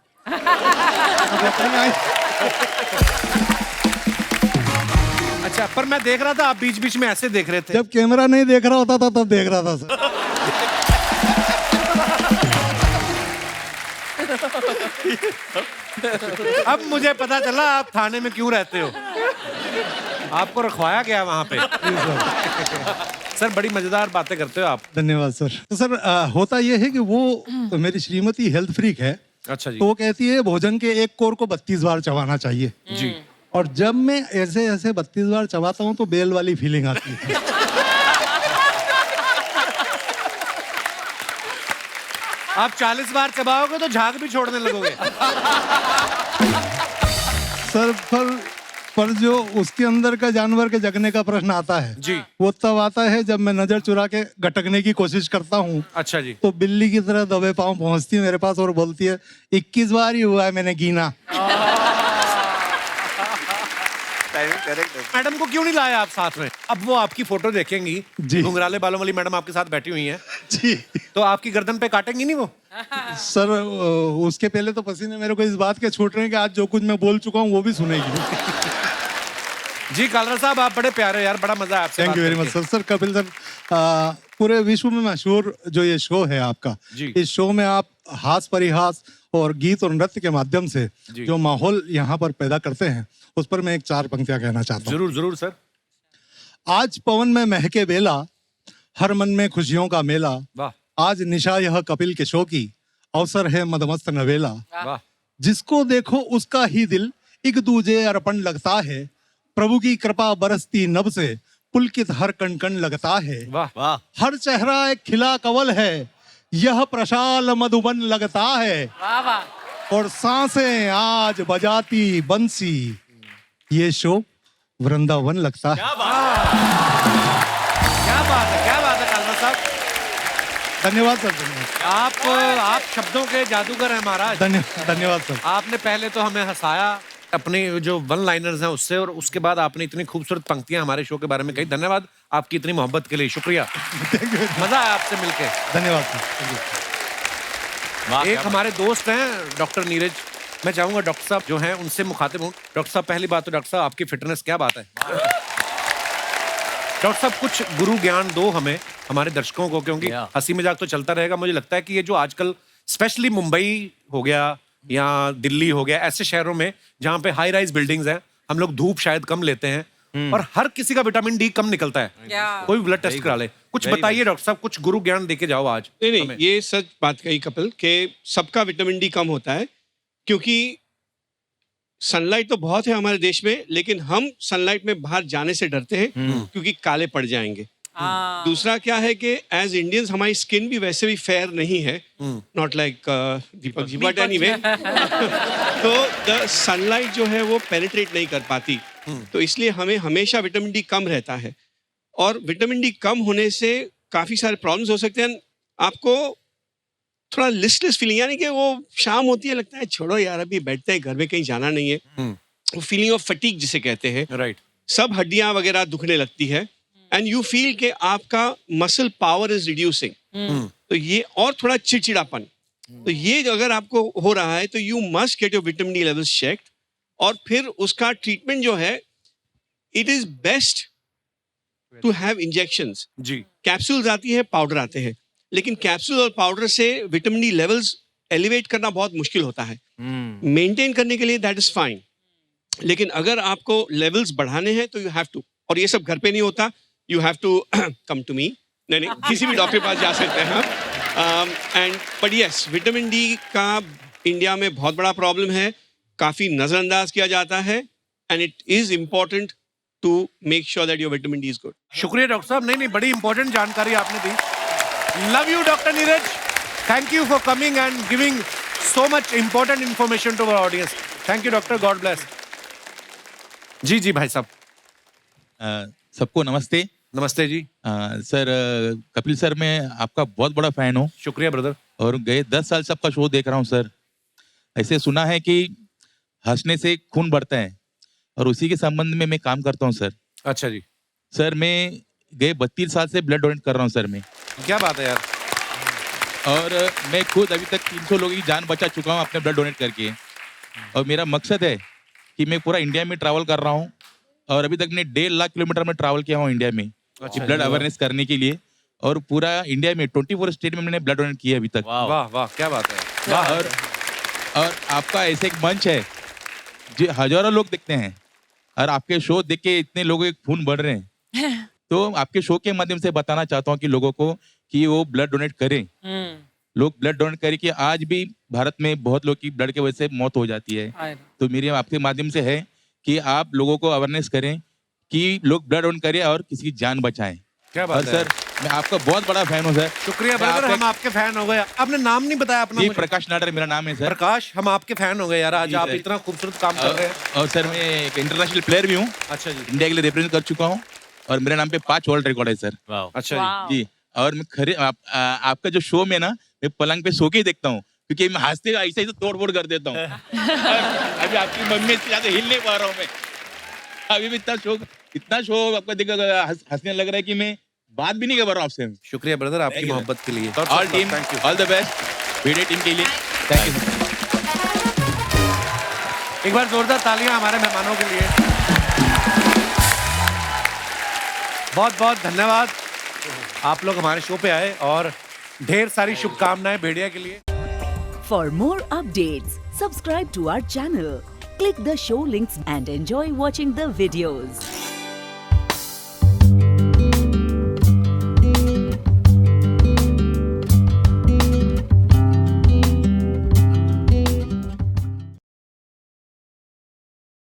अच्छा, पर मैं देख रहा था आप बीच बीच में ऐसे देख रहे थे। जब कैमरा नहीं देख रहा होता था तब देख रहा था सर। अब मुझे पता चला आप थाने में क्यों रहते हो। आपको रखवाया गया वहां पे। सर बड़ी मजेदार बातें करते हो आप। धन्यवाद सर। तो सर होता यह है कि वो तो मेरी श्रीमती हेल्थ फ्रीक है। अच्छा जी। तो वो कहती है भोजन के एक कोर को 32 बार चबाना चाहिए जी। और जब मैं ऐसे ऐसे 32 बार चबाता हूँ तो बेल वाली फीलिंग आती है। आप 40 बार चबाओगे तो झाग भी छोड़ने लगोगे। सर पर जो उसके अंदर का जानवर के जगने का प्रश्न आता है जी, वो तब आता है जब मैं नजर चुरा के गटकने की कोशिश करता हूँ। अच्छा जी। तो बिल्ली की तरह दबे पांव पहुंचती है मेरे पास और बोलती है 21 बार ही हुआ है मैंने गिना। मैडम को क्यों नहीं लाया आप साथ में? अब वो आपकी फोटो देखेंगी, घुंघराले बालों वाली मैडम आपके साथ बैठी हुई हैं जी, तो आपकी गर्दन पे काटेंगी नहीं वो? सर उसके पहले तो पसीने मेरे को इस बात के छूट रहे हैं कि आज जो कुछ मैं बोल चुका हूँ वो भी सुनेगी। जी कालरा साहब, आप बड़े प्यारे यार, बड़ा मजा है आपसे। Thank you very much sir. Sir Kapil sir, पूरे विश्व में मशहूर जो ये शो है आपका, इस शो में आप हास परिहास और गीत और नृत्य के माध्यम से जो माहौल यहाँ पर पैदा करते हैं उस पर मैं एक 4 पंक्तियां कहना चाहता हूँ। जरूर जरूर सर। आज पवन में महके बेला, हर मन में खुशियों का मेला, आज निशा यह कपिल के शो की, अवसर है मदमस्त नवेला, जिसको देखो उसका ही दिल एक दूजे अर्पण लगता है, प्रभु की कृपा बरसती नभ से पुलकित हर कण कण लगता है, हर चेहरा एक खिला कवल है, यह प्रशाल मधुबन लगता है, और सांसें आज बजाती बंसी, ये शो वृंदावन लगता है। क्या बात है कालरा साहब। धन्यवाद सर, धन्यवाद। आप शब्दों के जादूगर हैं महाराज। धन्यवाद सर। आपने पहले तो हमें हंसाया अपनी जो वन लाइनर्स हैं उससे, और उसके बाद आपने इतनी खूबसूरत पंक्तियां हमारे शो के बारे में कही। धन्यवाद आपकी इतनी मोहब्बत के लिए, शुक्रिया। मजा आया आपसे मिलके। धन्यवाद सर। एक हमारे दोस्त हैं डॉक्टर नीरज, मैं चाहूंगा डॉक्टर साहब जो हैं उनसे मुखातिब हूँ। डॉक्टर साहब, पहली बात तो डॉक्टर साहब आपकी फिटनेस क्या बात है? डॉक्टर साहब कुछ गुरु ज्ञान दो हमें, हमारे दर्शकों को, क्योंकि हंसी मजाक तो चलता रहेगा। मुझे लगता है कि ये जो आजकल स्पेशली मुंबई हो गया या दिल्ली हो गया, ऐसे शहरों में जहाँ पे हाई राइज बिल्डिंग्स हैं, हम लोग धूप शायद कम लेते हैं और हर किसी का विटामिन डी कम निकलता है। कोई ब्लड टेस्ट करा ले। कुछ बताइए डॉक्टर साहब, कुछ गुरु ज्ञान देके जाओ आज। नहीं, ये सच बात कही कपिल के सबका विटामिन डी कम होता है, क्योंकि सनलाइट तो बहुत है हमारे देश में, लेकिन हम सनलाइट में बाहर जाने से डरते हैं क्योंकि काले पड़ जाएंगे। दूसरा क्या है कि एज इंडियंस हमारी स्किन भी वैसे भी फेयर नहीं है, not like Deepak ji, but anyway, तो द सनलाइट जो है वो पेनिट्रेट नहीं कर पाती, तो इसलिए हमें हमेशा विटामिन डी कम रहता है। और विटामिन डी कम होने से काफी सारे प्रॉब्लम्स हो सकते हैं। आपको थोड़ा लिस्टलेस फीलिंग, यानी कि वो शाम होती है लगता है छोड़ो यार अभी बैठते हैं घर में, कहीं जाना नहीं है, वो फीलिंग ऑफ फटीग जिसे कहते हैं, राइट। सब हड्डियां वगैरह दुखने लगती है एंड यू फील कि आपका मसल पावर इज रिड्यूसिंग, तो ये, और थोड़ा चिड़चिड़ापन, तो ये अगर आपको हो रहा है तो you must get your vitamin D levels checked, और फिर उसका ट्रीटमेंट जो है, it is best to have injections. जी, कैप्सूल्स आती है, पाउडर आते हैं, लेकिन कैप्सूल और पाउडर से विटामिन डी लेवल्स एलिवेट करना बहुत मुश्किल होता है। मेंटेन करने के लिए दैट इज फाइन, लेकिन अगर आपको लेवल्स बढ़ाने हैं तो यू हैव टू, और ये सब घर पे नहीं होता, you have to come to me, नहीं किसी भी डॉक्टर के पास जा सकते हैं आप। And but yes, vitamin D का इंडिया में बहुत बड़ा प्रॉब्लम है, काफी नजरअंदाज किया जाता है, and it is important to make sure that your vitamin D is good. शुक्रिया डॉक्टर साहब, नहीं बड़ी इंपॉर्टेंट जानकारी आपने दी। Love you doctor Neeraj, thank you for coming and giving so much important information to our audience. Thank you doctor, god bless. जी जी भाई साहब। सबको नमस्ते। नमस्ते जी। सर, कपिल सर, मैं आपका बहुत बड़ा फैन हूँ। शुक्रिया ब्रदर। और गए 10 साल से आपका शो देख रहा हूँ सर। ऐसे सुना है कि हंसने से खून बढ़ता है, और उसी के संबंध में मैं काम करता हूँ सर। अच्छा जी। सर, मैं गए 32 साल से ब्लड डोनेट कर रहा हूँ सर मैं। क्या बात है यार। और मैं खुद अभी तक 300 लोगों की जान बचा चुका हूँ अपने ब्लड डोनेट करके, और मेरा मकसद है कि मैं पूरा इंडिया में ट्रैवल कर रहा हूँ, और अभी तक मैं 1.5 लाख किलोमीटर में ट्रैवल किया हूँ इंडिया में ब्लड अवेयरनेस करने के लिए, और पूरा इंडिया में 24 स्टेट में मैंने ब्लड डोनेट किया अभी तक। वाह वाह, क्या बात है। और आपका ऐसे एक मंच है जो हजारों लोग देखते हैं, और आपके शो देख के इतने लोगों के खून बढ़ रहे हैं, तो आपके शो के माध्यम से बताना चाहता हूँ कि लोगों को कि वो ब्लड डोनेट करें। लोग ब्लड डोनेट करें, कि आज भी भारत में बहुत लोग की ब्लड की वजह से मौत हो जाती है। तो मेरी आपके माध्यम से है कि आप लोगों को अवेयरनेस करें कि लोग ब्लड डोनेट करें और किसी की जान बचाएं। क्या बात और है सर मैं आपका बहुत बड़ा फैन हूँ सर। शुक्रिया ब्रदर, हम आपके फैन हो गए। आपने नाम नहीं बताया अपना जी मुझे। प्रकाश नाडर मेरा नाम है सर। प्रकाश, हम आपके फैन हो गए यार, आज जी आप सर। इतना खूबसूरत काम कर रहे हैं। और सर मैं एक इंटरनेशनल प्लेयर भी हूँ। अच्छा जी। इंडिया के लिए रिप्रेजेंट कर चुका हूँ और मेरे नाम पे 5 वर्ल्ड रिकॉर्ड है सर। अच्छा जी। और मैं खरे आपका जो शो में ना मैं पलंग पे सो के ही देखता हूँ, क्योंकि मैं हंसते ऐसे ही तो तोड़ फोड़ कर देता हूँ। अभी आपकी मम्मी से ज्यादा हिल नहीं पा रहा हूँ मैं। अभी भी इतना शो आपका देखा हंसने लग रहा है कि मैं बात भी नहीं कर पा रहा हूँ आपसे। शुक्रिया ब्रदर आपकी मोहब्बत के लिए। All team all the best video team के लिए। Thank you. एक बार जोरदार तालियां हमारे मेहमानों के लिए। बहुत बहुत धन्यवाद, आप लोग हमारे शो पे आए और ढेर सारी शुभकामनाएं भेड़िया के लिए। For more updates, subscribe to our channel, click the show links and enjoy watching the videos.